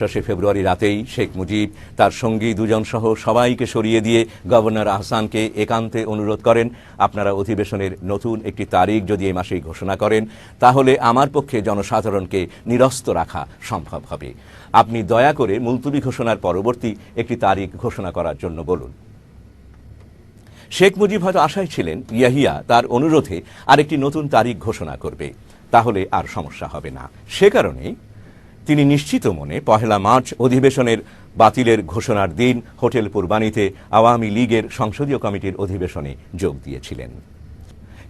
ফেব্রুয়ারি রাতেই শেখ মুজিব তার সঙ্গী দুজন সহ সবাইকে সরিয়ে দিয়ে গভর্নর আহসানকে একান্তে অনুরোধ করেন, আপনারা অধিবেশনের নতুন একটি তারিখ যদি এই মাসেই ঘোষণা করেন তাহলে আমার পক্ষে জনসাধারণকে নিরস্ত রাখা সম্ভব হবে। আপনি দয়া করে মুলতবি ঘোষণার পরবর্তী একটি তারিখ ঘোষণা করার জন্য বলুন। শেখ মুজিব হয়তো আশায় ছিলেন ইয়াহিয়া তার অনুরোধে আরেকটি নতুন তারিখ ঘোষণা করবে, তাহলে আর সমস্যা হবে না। সে কারণেই তিনি নিশ্চিত মনে 1 মার্চ অধিবেশনের বাতিলের ঘোষণার দিন হোটেল পূর্বানীতে আওয়ামী লীগের সংসদীয় কমিটির অধিবেশনে যোগ দিয়েছিলেন।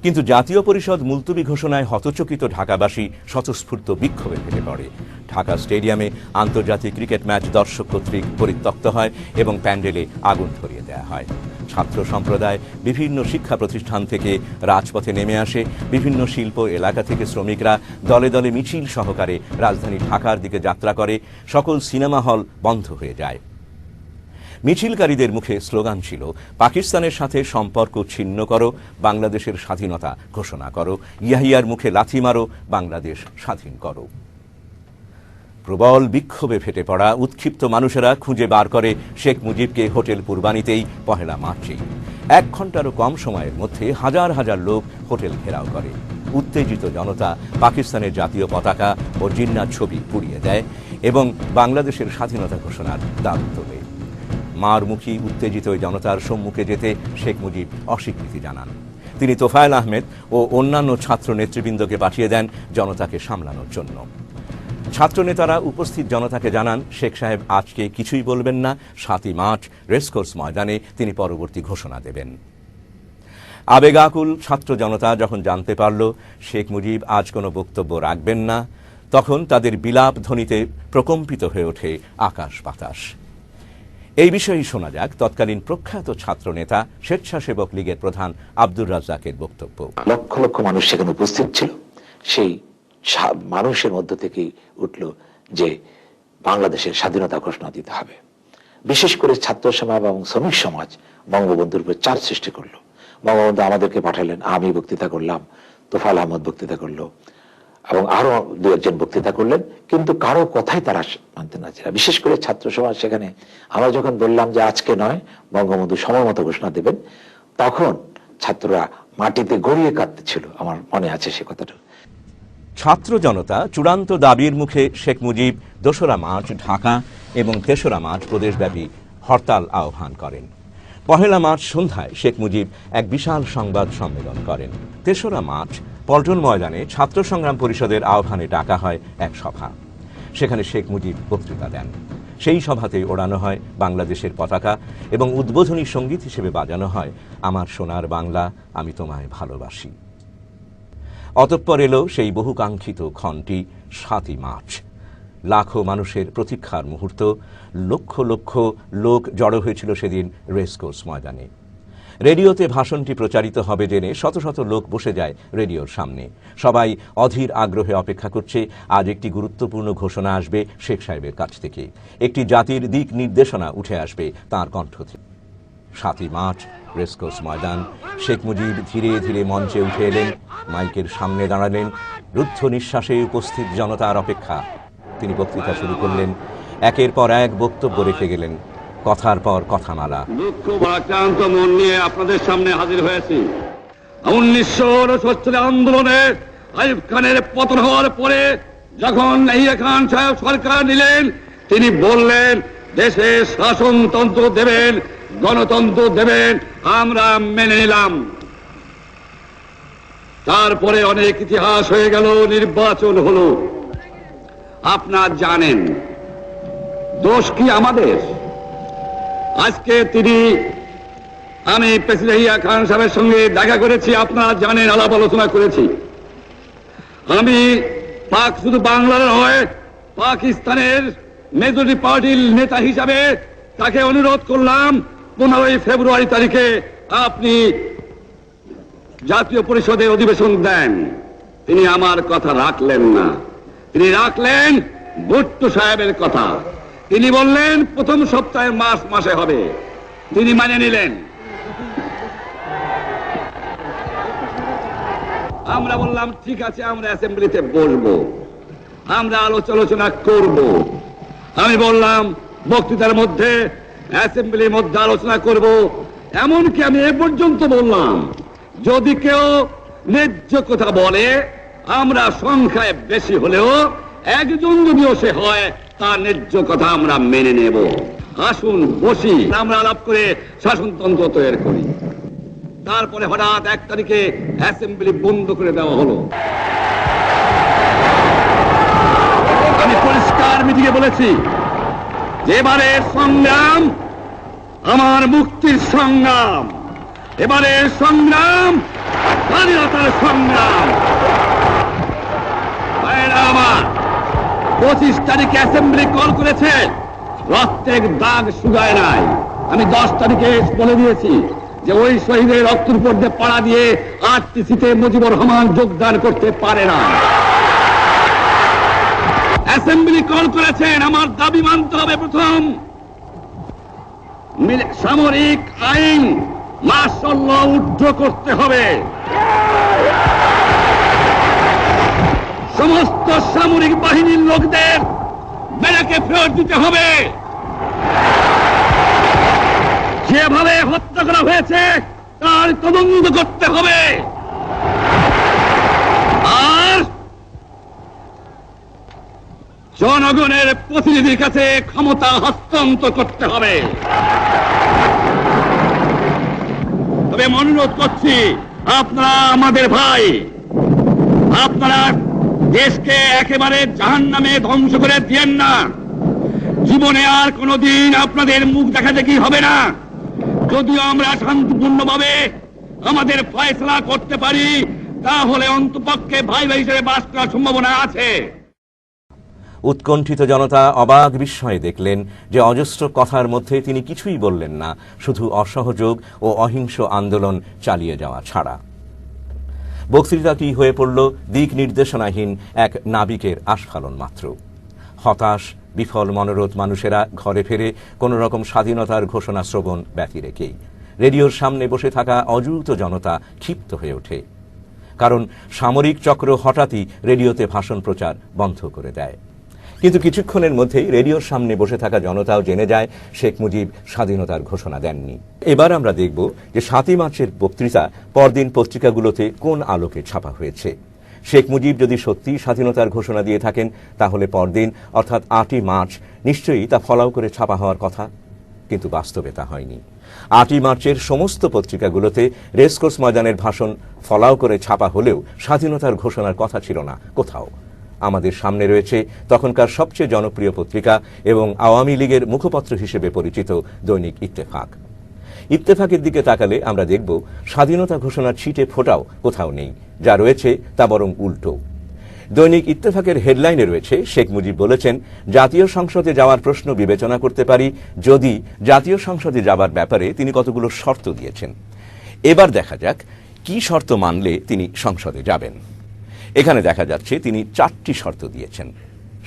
কিন্তু জাতীয় পরিষদ মুলতবি ঘোষণায় হতচকিত ঢাকাবাসী স্বতঃস্ফূর্ত বিক্ষোভে ফেটে পড়ে। ঢাকা স্টেডিয়ামে আন্তর্জাতিক ক্রিকেট ম্যাচ দর্শক কর্তৃক পরিত্যক্ত হয় এবং প্যান্ডেলে আগুন ধরিয়ে দেওয়া হয়। ছাত্র সম্প্রদায় বিভিন্ন শিক্ষা প্রতিষ্ঠান থেকে রাজপথে নেমে আসে। বিভিন্ন শিল্প এলাকা থেকে শ্রমিকরা দলে দলে মিছিল সহকারে রাজধানী ঢাকার দিকে যাত্রা করে। সকল সিনেমা হল বন্ধ হয়ে যায়। মিছিলকারীদের মুখে স্লোগান ছিল, পাকিস্তানের সাথে সম্পর্ক ছিন্ন করো, বাংলাদেশের স্বাধীনতা ঘোষণা করো, ইয়াহিয়ার মুখে লাথি মারো, বাংলাদেশ স্বাধীন করো। প্রবল বিক্ষোভে ফেটে পড়া উৎক্ষিপ্ত মানুষেরা খুঁজে বার করে শেখ মুজিবকে হোটেল পূর্বানীতেই 1 মার্চেই। 1 ঘন্টারও কম সময়ের মধ্যে হাজার হাজার লোক হোটেল ঘেরাও করে। উত্তেজিত জনতা পাকিস্তানের জাতীয় পতাকা ও জিন্নার ছবি পুড়িয়ে দেয় এবং বাংলাদেশের স্বাধীনতা ঘোষণার দাবি তোলে। মারমুখী উত্তেজিত জনতার সম্মুখে যেতে শেখ মুজিব অস্বীকৃতি জানান। তিনি তোফায়েল আহমেদ ও অন্যান্য ছাত্র নেতৃবৃন্দকে পাঠিয়ে দেন জনতাকে সামলানোর জন্য। ছাত্রনেতারা উপস্থিত জনতাকে জানান, শেখ সাহেব আজকে কিছুই বলবেন না, 7 মার্চ রেসকোর্স ময়দানে তিনি পরবর্তী ঘোষণা দেবেন। আবেগাকুল ছাত্র জনতা যখন জানতে পারল শেখ মুজিব আজ কোনো বক্তব্য রাখবেন না, তখন তাদের বিলাপ ধ্বনিতে প্রকম্পিত হয়ে ওঠে আকাশ বাতাস। এই বিষয়েই শোনা যাক তৎকালীন প্রখ্যাত ছাত্র নেতা স্বেচ্ছাসেবক লীগের প্রধান আব্দুর রাজ্জাকের বক্তব্য। লক্ষ লক্ষ মানুষ সেখানে উপস্থিত ছিল। সেই মানুষের মধ্য থেকেই উঠল যে বাংলাদেশের স্বাধীনতা ঘোষণা দিতে হবে। বিশেষ করে ছাত্র সমাজ এবং শ্রমিক সমাজ বঙ্গবন্ধুর উপর চাপ সৃষ্টি করলো। বঙ্গবন্ধু আমাদেরকে পাঠালেন, আমি বক্তৃতা করলাম, তোফায়েল আহমদ বক্তৃতা করলো এবং আরো 2-1 বক্তৃতা করলেন, কিন্তু কারো কথাই তারা মানতে না ছিল। বিশেষ করে ছাত্র সমাজ সেখানে আমরা যখন বললাম যে আজকে নয়, বঙ্গবন্ধু সময় মতো ঘোষণা দেবেন, তখন ছাত্ররা মাটিতে গড়িয়ে কাঁদতেছিল। আমার মনে আছে সে কথাটা। ছাত্র জনতা চূড়ান্ত দাবির মুখে শেখ মুজিব 2 মার্চ ঢাকা এবং 3 মার্চ প্রদেশব্যাপী হরতাল আহ্বান করেন। 1 মার্চ সন্ধ্যায় শেখ মুজিব এক বিশাল সংবাদ সম্মেলন করেন। 3 মার্চ পল্টন ময়দানে ছাত্র সংগ্রাম পরিষদের আহ্বানে ডাকা হয় এক সভা। সেখানে শেখ মুজিব বক্তৃতা দেন। সেই সভাতেই ওড়ানো হয় বাংলাদেশের পতাকা এবং উদ্বোধনী সঙ্গীত হিসেবে বাজানো হয় আমার সোনার বাংলা আমি তোমায় ভালোবাসি। অতঃপর এলো সেই বহুকাঙ্ক্ষিত ক্ষণটি 7 মার্চ। লাখো মানুষের প্রতীক্ষার মুহূর্ত। লক্ষ লক্ষ লোক জড়ো হয়েছিল সেদিন রেসকোর্স ময়দানে। রেডিওতে ভাষণটি প্রচারিত হবে জেনে শত শত লোক বসে যায় রেডিওর সামনে। সবাই অধীর আগ্রহে অপেক্ষা করছে আজ একটি গুরুত্বপূর্ণ ঘোষণা আসবে শেখ সাহেবের কাছ থেকে, একটি জাতির দিক নির্দেশনা উঠে আসবে তাঁর কণ্ঠ থেকে। 7 মার্চ রেসকোর্স ময়দান। শেখ মুজিব ধীরে ধীরে মঞ্চে উঠে এলেন, মাইকের সামনে দাঁড়ালেন। রুদ্ধ নিঃশ্বাসে উপস্থিত জনতার অপেক্ষা। তিনি বক্তৃতা শুরু করলেন। একের পর এক বক্তব্য রেখে গেলেন, কথার পর কথামালা। দুঃখ ভারাক্রান্ত মন নিয়ে আপনাদের সামনে হাজির হয়েছি। 1969 আন্দোলনে আইয়ুব খানের পতন হওয়ার পরে যখন ইয়াহিয়া খান সাহেব সরকার নিলেন, তিনি বললেন দেশে শাসনতন্ত্র দেবেন, গণতন্ত্র দেবেন, আমরা মেনে নিলাম। তারপরে অনেক ইতিহাস হয়ে গেল, নির্বাচন হলো। আপনারা জানেন দোষ কি আমাদের? আজকে আমি প্রেসিডেন্ট ইয়াহিয়া খান সাহেবের সঙ্গে দেখা করেছি, আপনারা জানেন, আলাপ আলোচনা করেছি। আমি শুধু বাংলার নয়, পাকিস্তানের মেজরিটি পার্টির নেতা হিসাবে তাকে অনুরোধ করলাম 15 ফেব্রুয়ারি তারিখে আপনি জাতীয় পরিষদে অধিবেশন দেন। তিনি আমার কথা রাখলেন না। তিনি রাখলেন ভুট্টো সাহেবের কথা। তিনি বললেন প্রথম সপ্তাহে মার্চ মাসে হবে। তিনি মানে নিলেন। আমরা বললাম ঠিক আছে, আমরা অ্যাসেম্বলিতে বসবো, আমরা আলোচনা করব। আমি বললাম বক্তৃতার মধ্যে, অ্যাসেম্বলির মধ্যে আলোচনা করব। এমনকি আমি এ পর্যন্ত বললাম, যদি কেউ ন্যায্য কথা বলে, আমরা সংখ্যায় বেশি হলেও একজন যদিও সে হয়, তার ন্যায্য কথা আমরা মেনে নেব। আসুন বসি, আমরা আলাপ করে শাসনতন্ত্র তৈরি করি। তারপরে হঠাৎ 1 তারিখে অ্যাসেম্বলি বন্ধ করে দেওয়া হলো। আমি পরিষ্কার মিটিংয়ে বলেছি যে এবারের সংগ্রাম আমার মুক্তির সংগ্রাম, এবারের সংগ্রাম স্বাধীনতার সংগ্রাম। আমার 25 তারিখে অ্যাসেম্বলি কল করেছে, রক্তের দাগ শুকায় নাই। আমি 10 তারিখে বলে দিয়েছি যে ওই শহীদের রক্তের উপর দিয়ে পাড়া দিয়ে আরটিসিতে মুজিবুর রহমান যোগদান করতে পারে না। অ্যাসেম্বলি কল করেছেন, আমার দাবি মানতে হবে। প্রথম, সামরিক আইন মার্শাল ল উদ্ধ করতে হবে। সমস্ত সামরিক বাহিনীর লোকদের ব্যারাকে ফেরত দিতে হবে। যেভাবে হত্যা করা হয়েছে তার তদন্ত করতে হবে। আর জনগণের প্রতিনিধির কাছে ক্ষমতা হস্তান্তর করতে হবে। তবে অনুরোধ করছি, আপনারা আমাদের ভাই, আপনারা দেশকে একেবারে জাহান্নামে ধ্বংস করে দিয়েন না। জীবনে আর কোনোদিন আপনাদের মুখ দেখা দেখি হবে না। যদিও আমরা শান্তিপূর্ণভাবে আমাদের ফয়সালা করতে পারি, তাহলে অন্তপক্ষে ভাই ভাই হিসেবে বাস করার সম্ভাবনা আছে। উৎকণ্ঠিত জনতা অবাক বিস্ময়ে দেখলেন যে অজস্র কথার মধ্যে তিনি কিছুই বললেন না, শুধু অসহযোগ ও অহিংস আন্দোলন চালিয়ে যাওয়া ছাড়া। বক্তৃতাটি হয়ে পড়ল দিক নির্দেশনাহীন এক নাবিকের আস্ফালন মাত্র। হতাশ বিফল মনোরথ মানুষেরা ঘরে ফেরে কোন রকম স্বাধীনতার ঘোষণা শ্রবণ ব্যতি রেখেই রেডিওর সামনে বসে থাকা অযুত জনতা ক্ষিপ্ত হয়ে ওঠে। কারণ সামরিক চক্র হঠাৎই রেডিওতে ভাষণ প্রচার বন্ধ করে দেয়। কিন্তু কিছুক্ষণের মধ্যেই রেডিওর সামনে বসে থাকা জনতাও জেনে যায় শেখ মুজিব স্বাধীনতার ঘোষণা দেননি। এবার আমরা দেখব যে 7ই মার্চের বক্তৃতা পরদিন পত্রিকাগুলোতে কোন আলোকে ছাপা হয়েছে। শেখ মুজিব যদি সত্যি স্বাধীনতার ঘোষণা দিয়ে থাকেন, তাহলে পরদিন অর্থাৎ 8ই মার্চ নিশ্চয়ই তা ফলাও করে ছাপা হওয়ার কথা। কিন্তু বাস্তবে তা হয়নি। 8ই মার্চের সমস্ত পত্রিকাগুলোতে রেসকোর্স ময়দানের ভাষণ ফলাও করে ছাপা হলেও স্বাধীনতার ঘোষণার কথা ছিল না কোথাও। আমাদের সামনে রয়েছে তখনকার সবচেয়ে জনপ্রিয় পত্রিকা এবং আওয়ামী লীগের মুখপত্র হিসেবে পরিচিত দৈনিক ইত্তেফাক। ইত্তেফাকের দিকে তাকালে আমরা দেখব স্বাধীনতা ঘোষণার ছিটে ফোঁটাও কোথাও নেই, যা রয়েছে তা বরং উল্টো। দৈনিক ইত্তেফাকের হেডলাইনে রয়েছে, শেখ মুজিব বলেছেন, জাতীয় সংসদে যাওয়ার প্রশ্ন বিবেচনা করতে পারি যদি জাতীয় সংসদে যাবার ব্যাপারে তিনি কতগুলো শর্ত দিয়েছেন। এবার দেখা যাক কি শর্ত মানলে তিনি সংসদে যাবেন। এখানে দেখা যাচ্ছে তিনি 4টি শর্ত দিয়েছেন।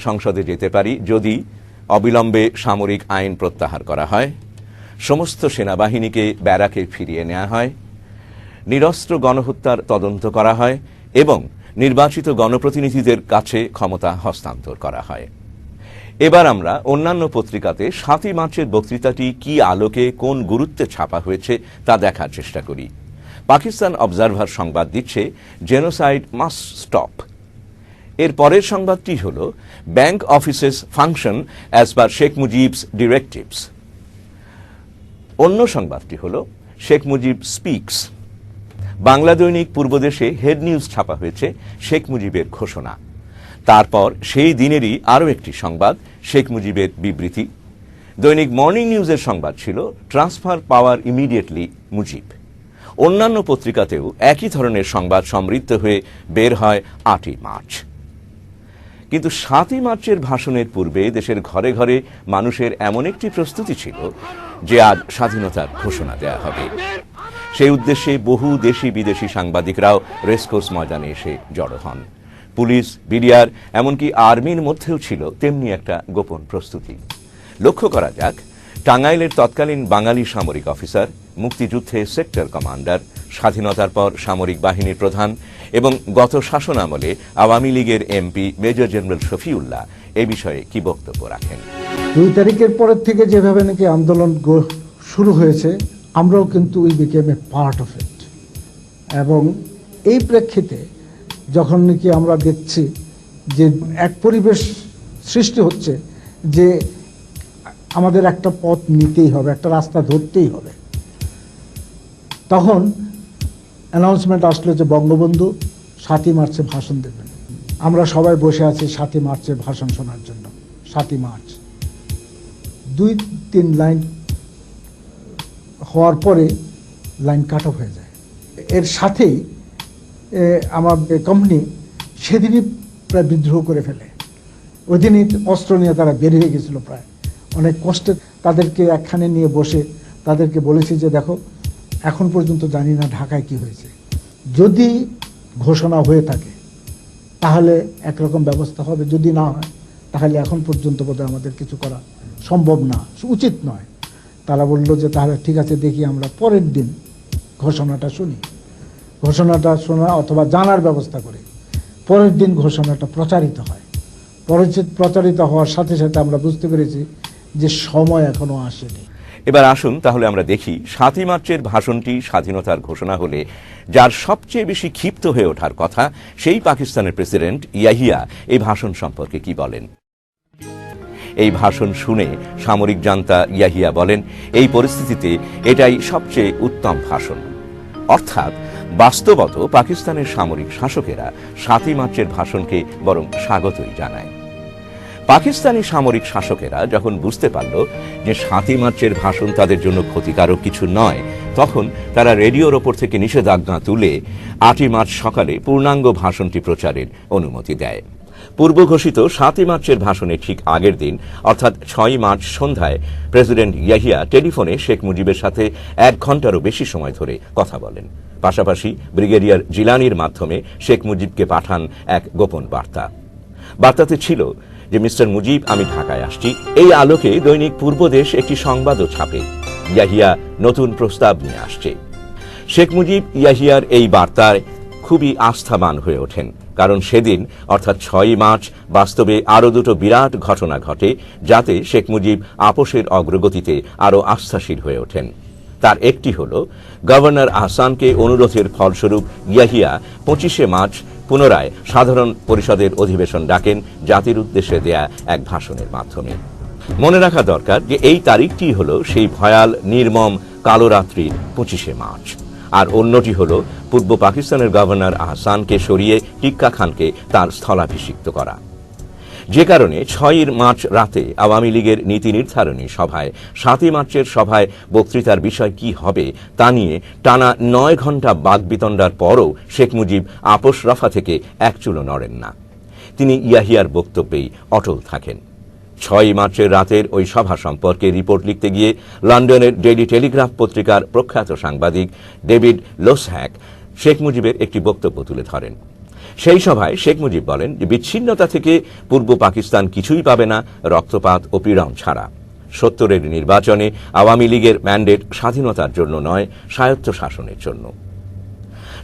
সংসদে যেতে পারি যদি অবিলম্বে সামরিক আইন প্রত্যাহার করা হয়, সমস্ত সেনাবাহিনীকে ব্যারাকে ফিরিয়ে নেওয়া হয়, নিরস্ত্র গণহত্যার তদন্ত করা হয় এবং নির্বাচিত গণপ্রতিনিধিদের কাছে ক্ষমতা হস্তান্তর করা হয়। এবার আমরা অন্যান্য পত্রিকাতে 7ই মার্চের বক্তৃতাটি কি আলোকে কোন গুরুত্বে ছাপা হয়েছে তা দেখার চেষ্টা করি। পাকিস্তান অবজারভার সংবাদ দিচ্ছে, জেনোসাইড মাস্ট স্টপ। এর পরের সংবাদটি হল, bank offices function as per Sheikh Mujib's directives. অন্য সংবাদটি হল, শেখ মুজিব স্পিক্স। বাংলা দৈনিক পূর্বদেশে হেড নিউজ ছাপা হয়েছে, শেখ মুজিবের ঘোষণা। তারপর সেই দিনেরই আরও একটি সংবাদ, শেখ মুজিবের বিবৃতি। দৈনিক মর্নিং নিউজের সংবাদ ছিল, ট্রান্সফার পাওয়ার ইমিডিয়েটলি মুজিব। অন্যান্য পত্রিকাতেও একই ধরনের সংবাদ সমৃদ্ধ হয়ে বের হয় 8ই মার্চ। কিন্তু 7ই মার্চের ভাষণের পূর্বে দেশের ঘরে ঘরে মানুষের এমন একটি প্রস্তুতি ছিল যে আজ স্বাধীনতার ঘোষণা দেয়া হবে। সেই উদ্দেশ্যে বহু দেশি বিদেশি সাংবাদিকরাও রেসকোর্স ময়দানে এসে জড়ো হন। পুলিশ, বিডিআর, এমনকি আর্মির মধ্যেও ছিল তেমনি একটা গোপন প্রস্তুতি। লক্ষ্য করা যাক, টাঙ্গাইলের তৎকালীন বাঙালি সামরিক অফিসার মুক্তিযুদ্ধে সেক্টর কমান্ডার, স্বাধীনতার পর সামরিক বাহিনীর প্রধান এবং গত শাসনামলে আওয়ামী লীগের এমপি মেজর জেনারেল শফিউল্লাহ এ বিষয়ে কি বক্তব্য রাখেন? 2 তারিখের পরের থেকে যেভাবে নাকি আন্দোলন শুরু হয়েছে, আমরাও কিন্তু we became A part of it. এবং এই প্রেক্ষিতে যখন নাকি আমরা দেখছি যে এক পরিবেশ সৃষ্টি হচ্ছে যে আমাদের একটা পথ নিতেই হবে, একটা রাস্তা ধরতেই হবে, তখন অ্যানাউন্সমেন্ট আসলো যে বঙ্গবন্ধু 7ই মার্চে ভাষণ দেবেন। আমরা সবাই বসে আছি 7ই মার্চের ভাষণ শোনার জন্য। 7ই মার্চ 2-3 লাইন হওয়ার পরে লাইন কাট অফ হয়ে যায়। এর সাথেই আমার কোম্পানি সেদিনই প্রায় বিদ্রোহ করে ফেলে। ওই দিনই অস্ত্র নিয়ে তারা বের হয়ে গেছিলো। প্রায় অনেক কষ্টে তাদেরকে একখানে নিয়ে বসে তাদেরকে বলেছি যে দেখো, এখন পর্যন্ত জানি না ঢাকায় কি হয়েছে, যদি ঘোষণা হয়ে থাকে তাহলে একরকম ব্যবস্থা হবে, যদি না হয় তাহলে এখন পর্যন্ত বোধহয় আমাদের কিছু করা সম্ভব না, উচিত নয়। তারা বলল যে তাহলে ঠিক আছে, দেখি আমরা পরের দিন ঘোষণাটা শুনি, ঘোষণাটা শোনা অথবা জানার ব্যবস্থা করি। পরের দিন ঘোষণাটা প্রচারিত হয়। প্রচারিত হওয়ার সাথে সাথে আমরা বুঝতে পেরেছি যে সময় এখনো আসেনি। এবার আসুন তাহলে আমরা দেখি 7ই মার্চের ভাষণটি স্বাধীনতার ঘোষণা হলে যার সবচেয়ে বেশি ক্ষিপ্ত হয়ে ওঠার কথা, সেই পাকিস্তানের প্রেসিডেন্ট ইয়াহিয়া এই ভাষণ সম্পর্কে কি বলেন। এই ভাষণ শুনে সামরিক জান্তা ইয়াহিয়া বলেন, এই পরিস্থিতিতে এটাই সবচেয়ে উত্তম ভাষণ। অর্থাৎ বাস্তবত পাকিস্তানের সামরিক শাসকেরা 7ই মার্চের ভাষণকে বরং স্বাগতই জানায়। পাকিস্তানি সামরিক শাসকেরা যখন বুঝতে পারল যে 7ই মার্চের ভাষণ তাদের জন্য ক্ষতিকারক কিছু নয়, তখন তারা রেডিওর ওপর থেকে নিষেধাজ্ঞা তুলে 8ই মার্চ সকালে পূর্ণাঙ্গ ভাষণটি প্রচারের অনুমতি দেয়। পূর্ব ঘোষিত 7ই মার্চের ভাষণের ঠিক আগের দিন অর্থাৎ 6ই মার্চ সন্ধ্যায় প্রেসিডেন্ট ইয়াহিয়া টেলিফোনে শেখ মুজিবের সাথে 1 ঘণ্টারও বেশি সময় ধরে কথা বলেন। পাশাপাশি ব্রিগেডিয়ার জিলানির মাধ্যমে শেখ মুজিবকে পাঠান এক গোপন বার্তা। বার্তাতে ছিল যে মিস্টার মুজিব, আমি ঢাকায় আসছি। এই আলোকে দৈনিক পূর্বদেশ একটি সংবাদও ছাপে, ইয়াহিয়া নতুন প্রস্তাব নিয়ে আসছে। শেখ মুজিব ইয়াহিয়ার এই বার্তায় খুবই আস্থাবান হয়ে ওঠেন, কারণ সেদিন অর্থাৎ 6ই মার্চ বাস্তবে আরও দুটো বিরাট ঘটনা ঘটে, যাতে শেখ মুজিব আপোষের অগ্রগতিতে আরও আস্থাশীল হয়ে ওঠেন। তার একটি হল গভর্নর আহসানকে অনুরোধের ফলস্বরূপ ইয়াহিয়া 25শে মার্চ পুনরায় সাধারণ পরিষদের অধিবেশন ডাকেন জাতির উদ্দেশ্যে দেয়া এক ভাষণের মাধ্যমে। মনে রাখা দরকার যে এই তারিখটি হল সেই ভয়াল নির্মম কালো রাত্রির 25শে মার্চ, আর অন্যটি হল পূর্ব পাকিস্তানের গভর্নর আহসানকে সরিয়ে টিক্কা খানকে তার স্থলাভিষিক্ত করা। যে কারণে 6ই মার্চ রাতে আওয়ামী লীগের নীতি নির্ধারণী সভায় 7ই মার্চের সভায় বক্তৃতার বিষয় কি হবে তা নিয়ে টানা 9 ঘণ্টা বাকবিতণ্ডার পরও শেখ মুজিব আপোষ রফা থেকে এক চুলও নড়েন না। তিনি ইয়াহিয়ার বক্তব্যেই অটল থাকেন। 6ই মার্চের রাতের ওই সভা সম্পর্কে রিপোর্ট লিখতে গিয়ে লন্ডনের ডেইলি টেলিগ্রাফ পত্রিকার প্রখ্যাত সাংবাদিক ডেভিড লোসহ্যাক শেখ মুজিবের একটি বক্তব্য তুলে ধরেন। সেই সভায় শেখ মুজিব বলেন যে বিচ্ছিন্নতা থেকে পূর্ব পাকিস্তান কিছুই পাবে না, রক্তপাত ও পীড়ন ছাড়া। 70-এর নির্বাচনে আওয়ামী লীগের ম্যান্ডেট স্বাধীনতার জন্য নয়, স্বায়ত্ত শাসনের জন্য।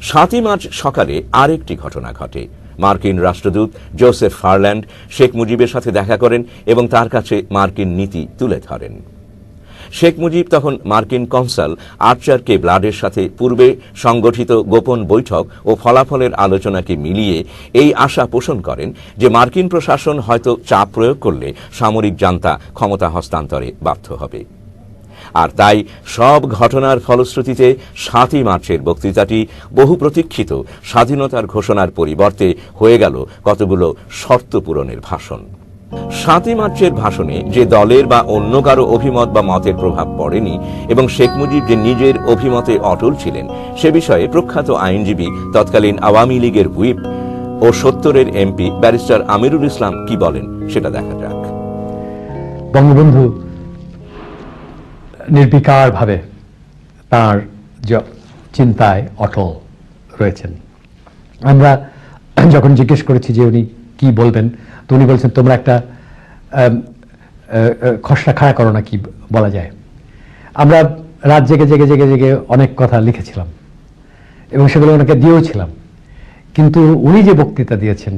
7ই মার্চ সকালে আরেকটি ঘটনা ঘটে। মার্কিন রাষ্ট্রদূত জোসেফ ফারল্যান্ড শেখ মুজিবের সাথে দেখা করেন এবং তার কাছে মার্কিন নীতি তুলে ধরেন। শেখ মুজিব তখন মার্কিন কনসাল আর্চার কে ব্লাডের সাথে পূর্বে সংগঠিত গোপন বৈঠক ও ফলাফলের আলোচনাকে মিলিয়ে এই আশা পোষণ করেন যে মার্কিন প্রশাসন হয়তো চাপ প্রয়োগ করলে সামরিক জান্তা ক্ষমতা হস্তান্তরে বাধ্য হবে। আর তাই সব ঘটনার ফলশ্রুতিতে 7ই মার্চের বক্তৃতাটি বহু প্রতীক্ষিত স্বাধীনতার ঘোষণার পরিবর্তে হয়ে গেল কতগুলো শর্ত পূরণের ভাষণ। 7ই মার্চের ভাষণে যে দলের বা অন্য কারো অভিমত বা মতের প্রভাব পড়েনি এবং শেখ মুজিব যে নিজের অভিমতে অটল ছিলেন, সে বিষয়ে প্রখ্যাত আইনজীবী তৎকালীন আওয়ামী লীগের হুইপ ও 70-এর এমপি ব্যারিস্টার আমিরুল ইসলাম কি বলেন সেটা দেখা যাক। বঙ্গবন্ধু নির্বিকারভাবে তার চিন্তায় অটল রয়েছেন। আমরা যখন জিজ্ঞেস করেছি যে উনি কি বলবেন, তো উনি বলছেন তোমরা একটা খসড়া খাড়া করো না, কি বলা যায়। আমরা রাত জেগে জেগে জেগে জেগে অনেক কথা লিখেছিলাম এবং সেগুলো ওনাকে দিয়েওছিলাম। কিন্তু উনি যে বক্তৃতা দিয়েছেন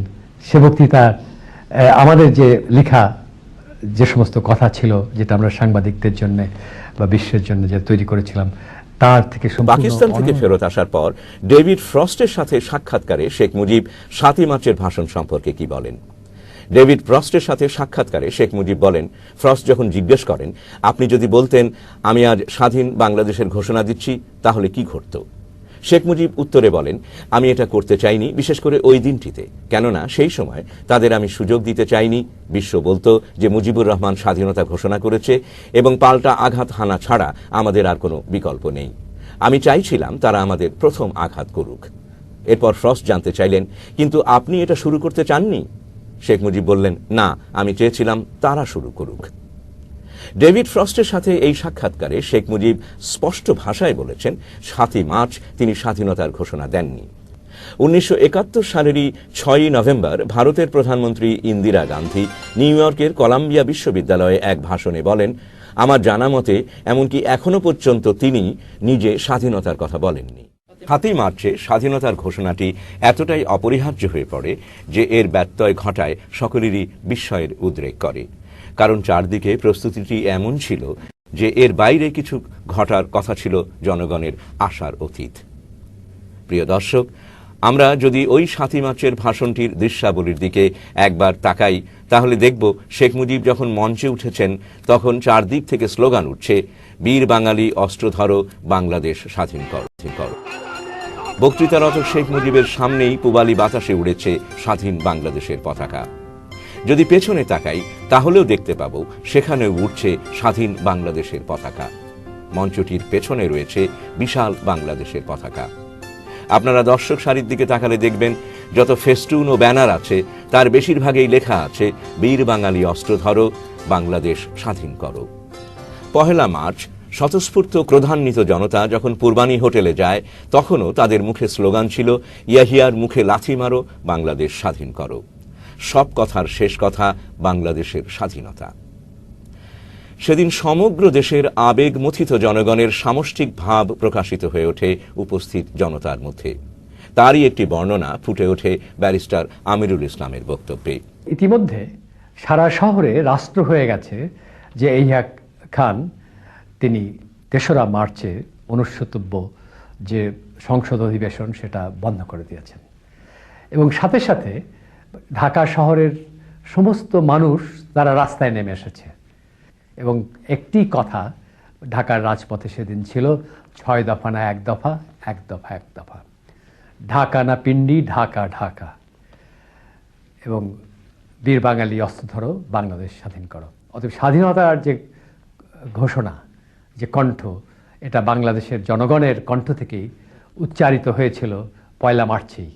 সে বক্তৃতা আমাদের যে লেখা যে সমস্ত কথা ছিল, যেটা আমরা সাংবাদিকদের জন্য বা বিশ্বের জন্য যে তৈরি করেছিলাম, তার থেকে পাকিস্তান থেকে ফেরত আসার পর ডেভিড ফ্রস্টের সাথে সাক্ষাৎকারে শেখ মুজিব 7ই মার্চের ভাষণ সম্পর্কে কি বলেন? ডেভিড ফ্রস্টের সাথে সাক্ষাৎকারে শেখ মুজিব বলেন, ফ্রস্ট যখন জিজ্ঞেস করেন, আপনি যদি বলতেন আমি আজ স্বাধীন বাংলাদেশের ঘোষণা দিচ্ছি, তাহলে কি ঘটত? শেখ মুজিব উত্তরে বলেন, আমি এটা করতে চাইনি, বিশেষ করে ওই দিনটিতে, কেননা সেই সময় তাদের আমি সুযোগ দিতে চাইনি। বিশ্ব বলতো যে মুজিবুর রহমান স্বাধীনতা ঘোষণা করেছে এবং পাল্টা আঘাত হানা ছাড়া আমাদের আর কোনো বিকল্প নেই। আমি চাইছিলাম তারা আমাদের প্রথম আঘাত করুক। এরপর ফ্রস্ট জানতে চাইলেন, কিন্তু আপনি এটা শুরু করতে চাননি? শেখ মুজিব বললেন, না, আমি চেয়েছিলাম তারা শুরু করুক। ডেভিড ফ্রস্টের সাথে এই সাক্ষাৎকারে শেখ মুজিব স্পষ্ট ভাষায় বলেছেন 7ই মার্চ তিনি স্বাধীনতার ঘোষণা দেননি। 1971 সালেরই 6ই নভেম্বর ভারতের প্রধানমন্ত্রী ইন্দিরা গান্ধী নিউ ইয়র্কের কলাম্বিয়া বিশ্ববিদ্যালয়ে এক ভাষণে বলেন, আমার জানা মতে এমনকি এখনো পর্যন্ত তিনি নিজে স্বাধীনতার কথা বলেননি। 7ই মার্চে স্বাধীনতার ঘোষণাটি এতটাই অপরিহার্য হয়ে পড়ে যে এর ব্যত্যয় ঘটায় সকলেরই বিস্ময়ের উদ্রেক করে, কারণ চারদিকে প্রস্তুতিটি এমন ছিল যে এর বাইরে কিছু ঘটার কথা ছিল জনগণের আশার অতীত। প্রিয় দর্শক, আমরা যদি ওই 7ই মার্চের ভাষণটির দৃশ্যাবলীর দিকে একবার তাকাই, তাহলে দেখব শেখ মুজিব যখন মঞ্চে উঠেছেন তখন চারদিক থেকে স্লোগান উঠছে, বীর বাঙালি অস্ত্র ধরো, বাংলাদেশ স্বাধীন করো। বক্তৃতারত শেখ মুজিবের সামনেই পূবালী বাতাসে উড়েছে স্বাধীন বাংলাদেশের পতাকা। যদি পেছনে তাকাই তাহলেও দেখতে পাবো সেখানেও উঠছে স্বাধীন বাংলাদেশের পতাকা। মঞ্চটির পেছনে রয়েছে বিশাল বাংলাদেশের পতাকা। আপনারা দর্শক সারির দিকে তাকালে দেখবেন যত ফেস্টুন ও ব্যানার আছে তার বেশিরভাগই লেখা আছে, বীর বাঙালি অস্ত্র ধরো, বাংলাদেশ স্বাধীন করো। 1 মার্চ স্বতঃস্ফূর্ত ক্রোধান্বিত জনতা যখন পূর্বানী হোটেলে যায়, তখনও তাদের মুখে স্লোগান ছিল, ইয়াহিয়ার মুখে লাথি মারো, বাংলাদেশ স্বাধীন করো। সব কথার শেষ কথা বাংলাদেশের স্বাধীনতা। সেদিন সমগ্র দেশের আবেগমথিত জনগণের সামষ্টিক ভাব প্রকাশিত হয়ে ওঠে উপস্থিত জনতার মধ্যে। তারই একটি বর্ণনা ফুটে ওঠে ব্যারিস্টার আমিরুল ইসলামের বক্তব্যে। ইতিমধ্যে সারা শহরে রাষ্ট্র হয়ে গেছে যে ইয়াহিয়া খান তিনি 3রা মার্চে অনুষ্ঠিতব্য যে সংসদ অধিবেশন সেটা বন্ধ করে দিয়েছেন এবং সাথে সাথে ঢাকা শহরের সমস্ত মানুষ তারা রাস্তায় নেমে এসেছে এবং একটি কথা ঢাকার রাজপথে সেদিন ছিল, 6 দফা না 1 দফা, 1 দফা 1 দফা, ঢাকা না পিন্ডি, ঢাকা ঢাকা, এবং বীর বাঙালি অস্ত্র ধরো, বাংলাদেশ স্বাধীন করো। অতএব স্বাধীনতার যে ঘোষণা, যে কণ্ঠ, এটা বাংলাদেশের জনগণের কণ্ঠ থেকেই উচ্চারিত হয়েছিল 1 মার্চেই।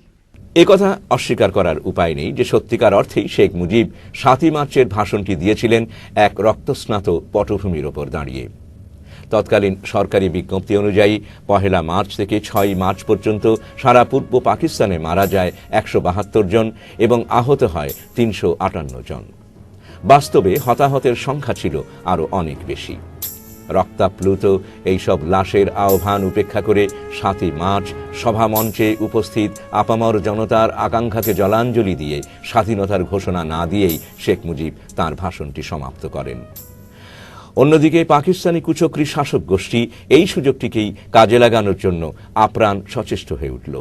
কথা অস্বীকার করার উপায় নেই যে সত্যিকার অর্থেই শেখ মুজিব 7ই মার্চের ভাষণটি দিয়েছিলেন এক রক্তস্নাত পটভূমির ওপর দাঁড়িয়ে। তৎকালীন সরকারি বিজ্ঞপ্তি অনুযায়ী 1 মার্চ থেকে 6 মার্চ পর্যন্ত সারা পূর্ব পাকিস্তানে মারা যায় 172 জন এবং আহত হয় 358 জন। বাস্তবে হতাহতের সংখ্যা ছিল আরো অনেক বেশি। রক্তাপ্লুত এইসব লাশের আহ্বান উপেক্ষা করে 7ই মার্চ সভামঞ্চে উপস্থিত আপামর জনতার আকাঙ্ক্ষাকে জলাঞ্জলি দিয়ে স্বাধীনতার ঘোষণা না দিয়েই শেখ মুজিব তাঁর ভাষণটি সমাপ্ত করেন। অন্যদিকে পাকিস্তানি কুচক্রী শাসক গোষ্ঠী এই সুযোগটিকেই কাজে লাগানোর জন্য আপ্রাণ সচেষ্ট হয়ে উঠল।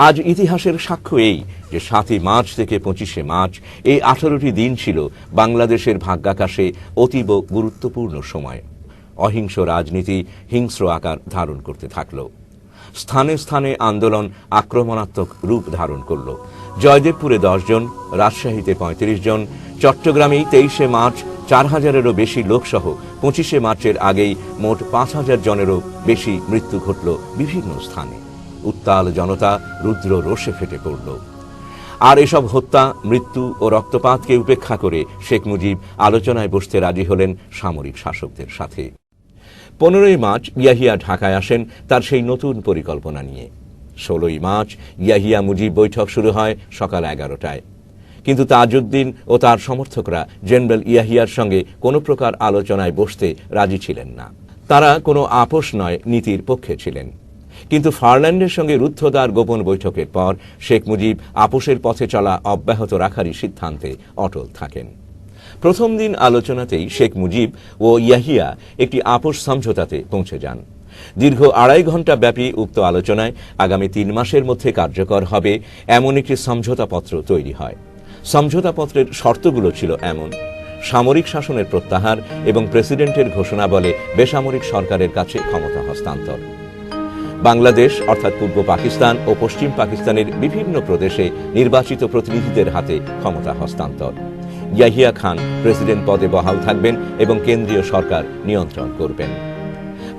আজ ইতিহাসের সাক্ষ্য এই যে 7ই মার্চ থেকে 25শে মার্চ এই 18টি দিন ছিল বাংলাদেশের ভাগ্যাকাশে অতীব গুরুত্বপূর্ণ সময়। অহিংস রাজনীতি হিংস্র আকার ধারণ করতে থাকল। স্থানে স্থানে আন্দোলন আক্রমণাত্মক রূপ ধারণ করল। জয়দেবপুরে 10 জন, রাজশাহীতে 35 জন, চট্টগ্রামেই 23শে মার্চ 4000-এরও বেশি লোকসহ 25শে মার্চের আগেই মোট 5000 জনেরও বেশি মৃত্যু ঘটল বিভিন্ন স্থানে। উত্তাল জনতা রুদ্র রোষে ফেটে পড়ল। আর এসব হত্যা, মৃত্যু ও রক্তপাতকে উপেক্ষা করে শেখ মুজিব আলোচনায় বসতে রাজি হলেন সামরিক শাসকদের সাথে। 15ই মার্চ ইয়াহিয়া ঢাকায় আসেন তার সেই নতুন পরিকল্পনা নিয়ে। 16ই মার্চ ইয়াহিয়া মুজিব বৈঠক শুরু হয় সকাল 11টায়। কিন্তু তাজউদ্দিন ও তার সমর্থকরা জেনারেল ইয়াহিয়ার সঙ্গে কোনো প্রকার আলোচনায় বসতে রাজি ছিলেন না। তারা কোনো আপোষ নয় নীতির পক্ষে ছিলেন। কিন্তু ফার্ল্যান্ডের সঙ্গে রুদ্ধদ্বার গোপন বৈঠকের পর শেখ মুজিব আপোষের পথে চলা অব্যাহত রাখারই সিদ্ধান্তে অটল থাকেন। প্রথম দিন আলোচনাতেই শেখ মুজিব ও ইয়াহিয়া একটি আপোষ সমঝোতাতে পৌঁছে যান। দীর্ঘ 2.5 ঘন্টা ব্যাপী উক্ত আলোচনায় আগামী 3 মাসের মধ্যে কার্যকর হবে এমন একটি সমঝোতাপত্র তৈরি হয়। সমঝোতাপত্রের শর্তগুলো ছিল এমন: সামরিক শাসনের প্রত্যাহার এবং প্রেসিডেন্টের ঘোষণা বলে বেসামরিক সরকারের কাছে ক্ষমতা হস্তান্তর, বাংলাদেশ অর্থাৎ পূর্ব পাকিস্তান ও পশ্চিম পাকিস্তানের বিভিন্ন প্রদেশে নির্বাচিত প্রতিনিধিদের হাতে ক্ষমতা হস্তান্তর, ইয়াহিয়া খান প্রেসিডেন্ট পদে বহাল থাকবেন এবং কেন্দ্রীয় সরকার নিয়ন্ত্রণ করবেন।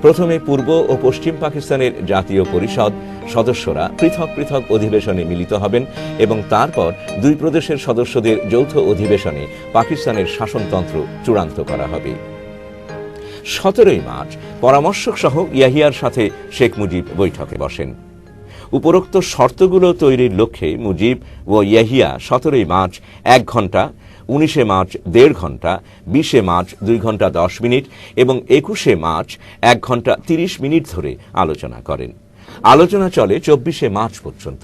প্রথমে পূর্ব ও পশ্চিম পাকিস্তানের জাতীয় পরিষদ সদস্যরা পৃথক পৃথক অধিবেশনে মিলিত হবেন এবং তারপর দুই প্রদেশের সদস্যদের যৌথ অধিবেশনে পাকিস্তানের শাসনতন্ত্র চূড়ান্ত করা হবে। 17 মার্চ পরামর্শক সহ ইয়াহিয়ার সাথে শেখ মুজিব বৈঠকে বসেন। উপরোক্ত শর্তগুলো তৈরির লক্ষ্যে মুজিব ও ইয়াহিয়া 17 মার্চ 1 ঘন্টা, 19 মার্চ 1.5 ঘন্টা, 20 মার্চ 2 ঘন্টা 10 মিনিট এবং 21 মার্চ 1 ঘন্টা 30 মিনিট ধরে আলোচনা করেন। আলোচনা চলে 24 মার্চ পর্যন্ত।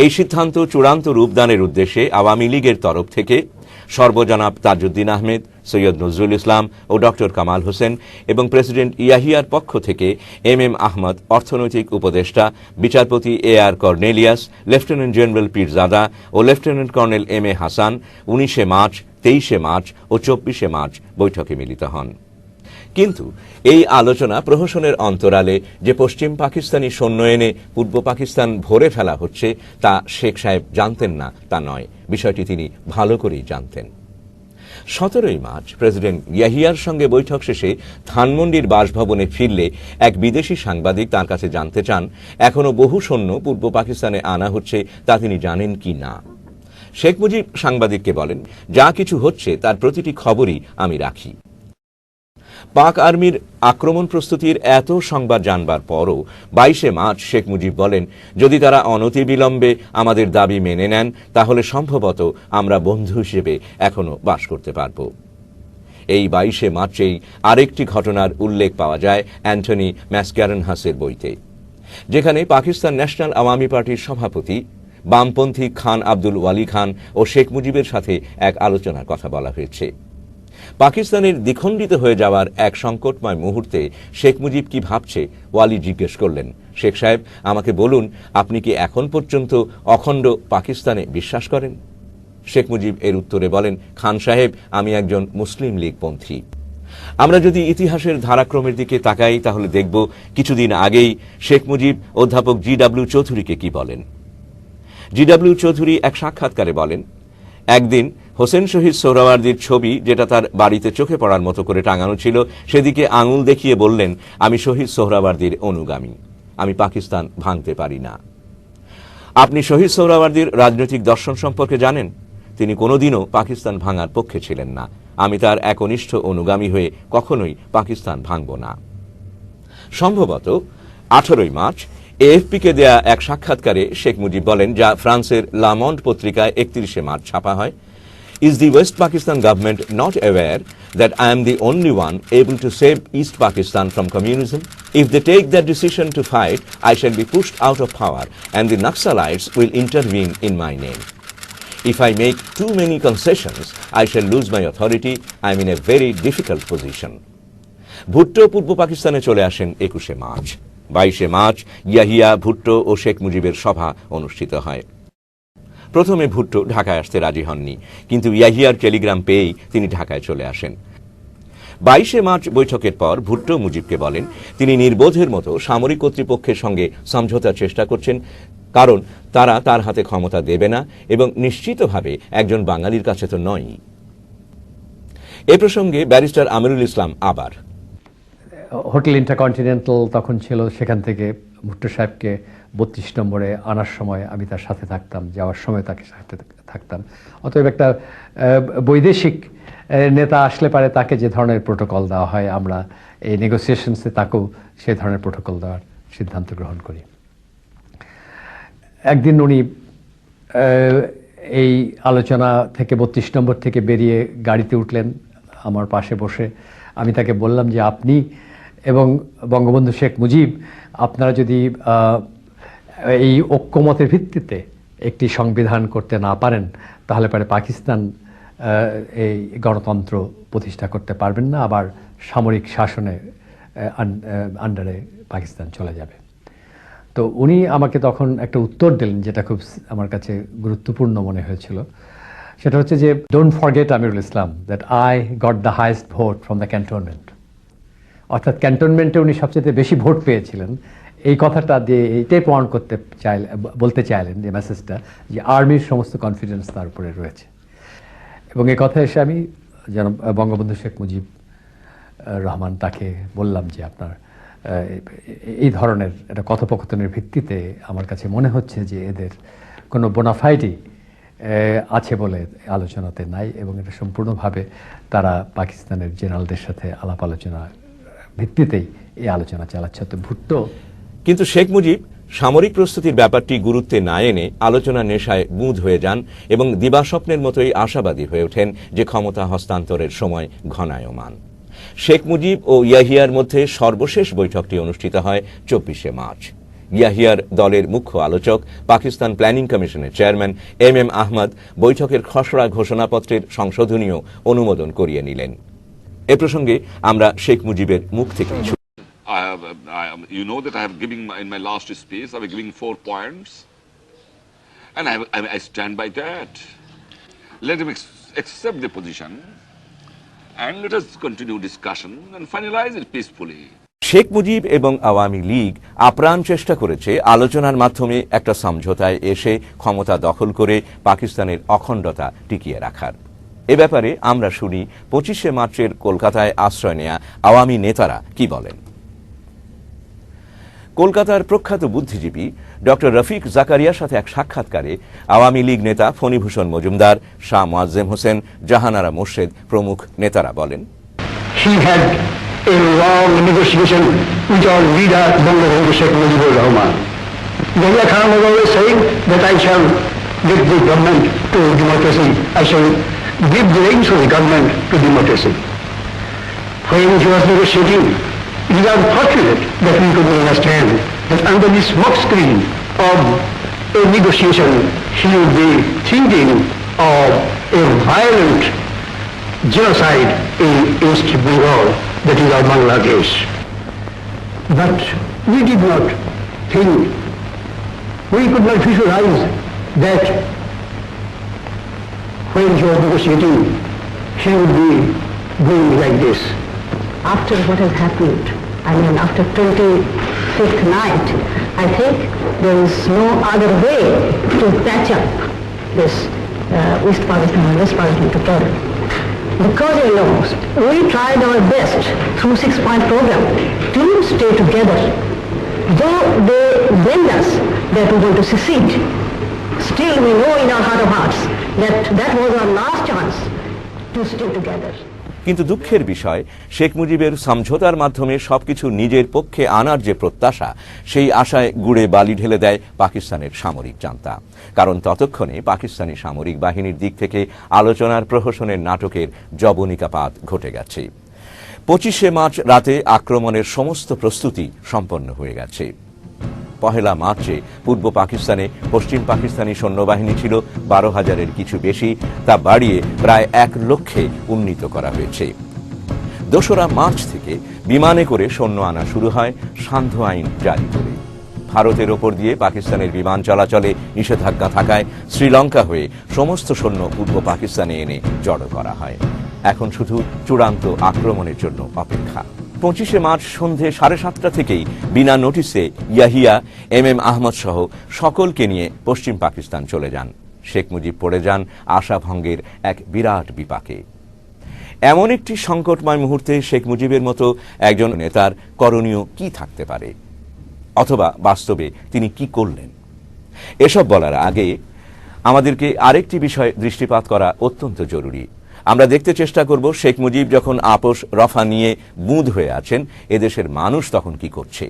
এই সিদ্ধান্ত চূড়ান্ত রূপদানের উদ্দেশ্যে আওয়ামী লীগের তরফ থেকে সর্বজনাব তাজউদ্দিন আহমেদ, সৈয়দ নজরুল ইসলাম ও ডক্টর কামাল হোসেন এবং প্রেসিডেন্ট ইয়াহিয়ার পক্ষ থেকে এম আহমদ, অর্থনৈতিক উপদেষ্টা, বিচারপতি AR Cornelius, lieutenant general Pirzada ও lieutenant colonel MA Hasan 19 March, 23 March ও 24 মার্চ বৈঠকে মিলিত হন। কিন্তু এই আলোচনা প্রহসনের অন্তরালে যে পশ্চিম পাকিস্তানি সৈন্য এনে পূর্ব পাকিস্তান ভরে ফেলা হচ্ছে তা শেখ সাহেব জানতেন না তা নয়, বিষয়টি তিনি ভালো করেই জানতেন। 17 মার্চ প্রেসিডেন্ট ইয়াহিয়ার সঙ্গে বৈঠক শেষে ধানমন্ডির বাসভবনে ফিরলে এক বিদেশি সাংবাদিক তার কাছে জানতে চান এখনো বহু সৈন্য পূর্ব পাকিস্তানে আনা হচ্ছে তা তিনি জানেন কি না। শেখ মুজিব সাংবাদিককে বলেন, যা কিছু হচ্ছে তার প্রতিটি খবরই আমি রাখি। পাক আর্মির আক্রমণ প্রস্তুতির এত সংবাদ জানবার পরও 22 মার্চ শেখ মুজিব বলেন, যদি তারা অনতিবিলম্বে আমাদের দাবি মেনে নেন তাহলে সম্ভবত আমরা বন্ধু হিসেবে এখনো বাস করতে পারব। এই 22 মার্চেই আরেকটি ঘটনার উল্লেখ পাওয়া যায় অ্যান্টনি ম্যাসক্যারেনহাসের বইতে, যেখানে পাকিস্তান ন্যাশনাল আওয়ামী পার্টির সভাপতি বামপন্থী খান আব্দুল ওয়ালি খান ও শেখ মুজিবের সাথে এক আলোচনার কথা বলা হয়েছে। পাকিস্তানের দ্বিখণ্ডিত হয়ে যাওয়ার এক সংকটময় মুহূর্তে শেখ মুজিব কি ভাবছে ওয়ালি জিজ্ঞেস করলেন, শেখ সাহেব আমাকে বলুন, আপনি কি এখন পর্যন্ত অখণ্ড পাকিস্তানে বিশ্বাস করেন? শেখ মুজিব এর উত্তরে বলেন, খান সাহেব আমি একজন মুসলিম লীগপন্থী। আমরা যদি ইতিহাসের ধারাক্রমের দিকে তাকাই তাহলে দেখব কিছুদিন আগেই শেখ মুজিব অধ্যাপক GW চৌধুরীকে কি বলেন। GW চৌধুরী এক সাক্ষাৎকারে বলেন, একদিন হোসেন শহীদ সোহরাওয়ার্দীর ছবি যেটা তার বাড়িতে চোখে পড়ার মতো করে টাঙানো ছিল সেদিকে আঙুল দেখিয়ে বললেন, আমি শহীদ সোহরাওয়ার্দীর অনুগামী, আমি পাকিস্তান ভাঙতে পারি না। আপনি শহীদ সোহরাওয়ার্দীর রাজনৈতিক দর্শন সম্পর্কে জানেন? তিনি কোনোদিনও পাকিস্তান ভাঙার পক্ষে ছিলেন না। আমি তার একনিষ্ঠ অনুগামী হয়ে কখনোই পাকিস্তান ভাঙব না। সম্ভবত 18 মার্চ AFP-কে দেয়া এক সাক্ষাৎকারে শেখ মুজিব বলেন, যা ফ্রান্সের লামন্ড পত্রিকায় 31 মার্চ ছাপা হয়, Is the West Pakistan government not aware that I am the only one able to save East Pakistan from communism? If they take that decision to fight, I shall be pushed out of power and the Naxalites will intervene in my name. If I make too many concessions, I shall lose my authority. I am in a very difficult position. Bhutto পূর্ব পাকিস্তানে চলে আসেন 21 March. 22 March Yahya, Bhutto ও শেখ মুজিবের সভা অনুষ্ঠিত হয়। প্রথমে ভুট্টো ঢাকায় আসতে রাজি হননি, কিন্তু ইয়াহিয়ার টেলিগ্রাম পেয়েই তিনি ঢাকায় চলে আসেন। 22 মার্চ বৈঠকের পর ভুট্টো মুজিবকে বলেন তিনি নির্বোধের মতো সামরিক কর্তৃপক্ষের সঙ্গে সমঝোতার চেষ্টা করছেন, কারণ তারা তার হাতে ক্ষমতা দেবে না এবং নিশ্চিতভাবে একজন বাঙালির কাছে তো নয়। এ প্রসঙ্গে ব্যারিস্টার আমিরুল ইসলাম আবার, হোটেল ইন্টারকন্টিনেন্টাল তখন ছিল, সেখান থেকে ভুট্টো সাহেবকে 32 নম্বরে আনার সময় আমি তার সাথে থাকতাম, যাওয়ার সময় তাকে সাথে থাকতাম। অতএব একটা বৈদেশিক নেতা আসলে পারে তাকে যে ধরনের প্রোটোকল দেওয়া হয়, আমরা এই নেগোসিয়েশনসে তাকেও সেই ধরনের প্রোটোকল দেওয়ার সিদ্ধান্ত গ্রহণ করি। একদিন উনি এই আলোচনা থেকে 32 নম্বর থেকে বেরিয়ে গাড়িতে উঠলেন আমার পাশে বসে। আমি তাকে বললাম যে আপনি এবং বঙ্গবন্ধু শেখ মুজিব আপনারা যদি এই ঐক্যমতের ভিত্তিতে একটি সংবিধান করতে না পারেন তাহলে পরে পাকিস্তান এই গণতন্ত্র প্রতিষ্ঠা করতে পারবেন না, আবার সামরিক শাসনে আন্ডারে পাকিস্তান চলে যাবে। তো উনি আমাকে তখন একটা উত্তর দিলেন যেটা খুব আমার কাছে গুরুত্বপূর্ণ মনে হয়েছিল। সেটা হচ্ছে যে, don't forget Amirul Islam that I got the highest vote from the cantonment. অর্থাৎ ক্যান্টনমেন্টে উনি সবচেয়ে বেশি ভোট পেয়েছিলেন। এই কথাটা দিয়ে এইটাই প্রমাণ করতে বলতে চাইলেন যে মেসেজটা, যে আর্মির সমস্ত কনফিডেন্স তার উপরে রয়েছে। এবং এই কথা এসে আমি যেন বঙ্গবন্ধু শেখ মুজিব রহমান তাকে বললাম যে আপনার এই ধরনের একটা কথোপকথনের ভিত্তিতে আমার কাছে মনে হচ্ছে যে এদের কোনো বোনাফাইডই আছে বলে আলোচনাতে নাই, এবং এটা সম্পূর্ণভাবে তারা পাকিস্তানের জেনারেলদের সাথে আলাপ আলোচনা ভিত্তিতেই এই আলোচনা চালাচ্ছে। তো ভুট্টো কিন্তু শেখ মুজিব সামরিক প্রস্তুতির ব্যাপারটি গুরুত্বে না এনে আলোচনা নেশায় বুঁদ হয়ে যান এবং দিবাস্বপ্নের মতোই আশাবাদী হয়ে ওঠেন যে ক্ষমতা হস্তান্তরের সময় ঘনায়মান। শেখ মুজিব ও ইয়াহিয়ার মধ্যে সর্বশেষ বৈঠকটি অনুষ্ঠিত হয় 24শে মার্চ। ইয়াহিয়ার দলের মুখ্য আলোচক পাকিস্তান প্ল্যানিং কমিশনের চেয়ারম্যান এম আহমদ বৈঠকের খসড়া ঘোষণাপত্রের সংশোধনীয় অনুমোদন করিয়ে নিলেন। এ প্রসঙ্গে আমরা শেখ মুজিবের মুখ থেকে you know that I have given in my last speech, I was giving 4 points, and I stand by that. Let him accept the position, and let us continue discussion and finalize it peacefully. Sheikh Mujib এবং আওয়ামী লীগ আপ্রাণ চেষ্টা করেছে আলোচনার মাধ্যমে একটা সমঝোতায় এসে ক্ষমতা দখল করে পাকিস্তানের অখণ্ডতা টিকিয়ে রাখার। এ ব্যাপারে আমরা শুনি 25শে মার্চের কলকাতায় আশ্রয় নেয়া আওয়ামী নেতারা কি বলেন। কলকাতার প্রখ্যাত বুদ্ধিজীবী ডক্টর রফিক জাকারিয়ার সাথে এক সাক্ষাৎকারে আওয়ামী লীগ নেতা ফণীভূষণ মজুমদার, শাহ মোয়াজ্জেম হোসেন, জাহানারা মোর্শেদ প্রমুখ নেতারা বলেন, He had a long negotiation with our leader, Bangabandhu Sheikh Mujibur Rahman. Yahya Khan was always saying that I shall get the government to democracy. I shall give the reins of the government to democracy. When he was negotiating, it is unfortunate that we could not understand that under the smoke screen of a negotiation, he would be thinking of a violent genocide in East Bengal, that is our Bangladesh. But we did not think, we could not visualize that when he was negotiating, he would be going like this. After what has happened, I mean after 25th night, I think there is no other way to patch up this East Pakistan and West Pakistan together. Because we lost, we tried our best through 6-point program to stay together. Though they begged us that we want to secede, still we know in our heart of hearts that that was our last chance to stay together. কিন্তু দুঃখের বিষয়, শেখ মুজিবের সমঝোতার মাধ্যমে সবকিছু নিজের পক্ষে আনার যে প্রত্যাশা, সেই আশায় গুড়ে বালি ঢেলে দেয় পাকিস্তানের সামরিক জান্তা। কারণ ততক্ষণে পাকিস্তানি সামরিক বাহিনীর দিক থেকে আলোচনার প্রহসনের নাটকের জবনিকাপাত ঘটে গেছে। 25শে মার্চ রাতে আক্রমণের সমস্ত প্রস্তুতি সম্পন্ন হয়ে গেছে। 1 মার্চে পূর্ব পাকিস্তানে পশ্চিম পাকিস্তানি সৈন্যবাহিনী ছিল 12,000-এর কিছু বেশি, তা বাড়িয়ে প্রায় 1 লক্ষে উন্নীত করা হয়েছে। 2রা মার্চ থেকে বিমানে করে সৈন্য আনা শুরু হয় সান্ধ্য আইন জারি করে। ভারতের ওপর দিয়ে পাকিস্তানের বিমান চলাচলে নিষেধাজ্ঞা থাকায় শ্রীলঙ্কা হয়ে সমস্ত সৈন্য পূর্ব পাকিস্তানে এনে জড়ো করা হয়। এখন শুধু চূড়ান্ত আক্রমণের জন্য অপেক্ষা। 25শে মার্চ সন্ধে 7:30 থেকেই বিনা নোটিসে ইয়াহিয়া, এম আহমদ সহ সকলকে নিয়ে পশ্চিম পাকিস্তান চলে যান। শেখ মুজিব পড়ে যান আশাভঙ্গের এক বিরাট বিপাকে। এমন একটি সংকটময় মুহূর্তে শেখ মুজিবের মতো একজন নেতার করণীয় কি থাকতে পারে, অথবা বাস্তবে তিনি কি করলেন? এসব বলার আগে আমাদেরকে আরেকটি বিষয় দৃষ্টিপাত করা অত্যন্ত জরুরি। আমরা দেখতে চেষ্টা করব শেখ মুজিব যখন আপোষ রফা নিয়ে বুঁদ হয়ে আছেন, এদেশের মানুষ তখন কি করছে।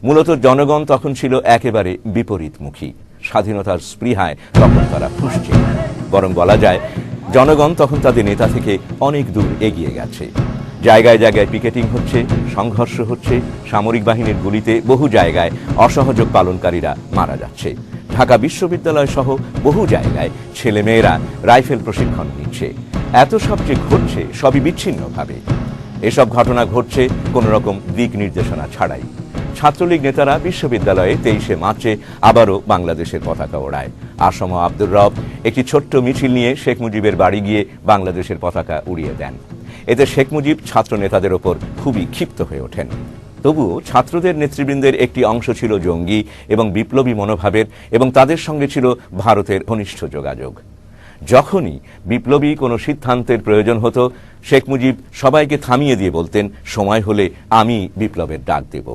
মূলত জনগণ তখন ছিল একেবারে বিপরীতমুখী। স্বাধীনতার স্পৃহায় তখন তারা ফুঁসছে। বরং বলা যায় জনগণ তখন তাদের নেতা থেকে অনেক দূর এগিয়ে গেছে। জায়গায় জায়গায় পিকেটিং হচ্ছে, সংঘর্ষ হচ্ছে, সামরিক বাহিনীর গুলিতে বহু জায়গায় অসহযোগ পালনকারীরা মারা যাচ্ছে। ঢাকা বিশ্ববিদ্যালয় সহ বহু জায়গায় ছেলেমেয়েরা রাইফেল প্রশিক্ষণ নিচ্ছে। এত সব যে ঘটছে সবই বিচ্ছিন্নভাবে। এসব ঘটনা ঘটছে কোনো রকম দিক নির্দেশনা ছাড়াই। ছাত্রলীগ নেতারা বিশ্ববিদ্যালয়ে 23শে মার্চে আবারও বাংলাদেশের পতাকা ওড়ায়। আসম আব্দুর রব একটি ছোট্ট মিছিল নিয়ে শেখ মুজিবের বাড়ি গিয়ে বাংলাদেশের পতাকা উড়িয়ে দেন। এতে শেখ মুজিব ছাত্র নেতাদের ওপর খুবই ক্ষিপ্ত হয়ে ওঠেন। তবুও ছাত্রদের নেতৃবৃন্দের একটি অংশ ছিল জঙ্গি এবং বিপ্লবী মনোভাবের, এবং তাদের সঙ্গে ছিল ভারতের ঘনিষ্ঠ যোগাযোগ। যখনই বিপ্লবী কোনো সিদ্ধান্তের প্রয়োজন হতো, শেখ মুজিব সবাইকে থামিয়ে দিয়ে বলতেন, সময় হলে আমি বিপ্লবের ডাক দেব।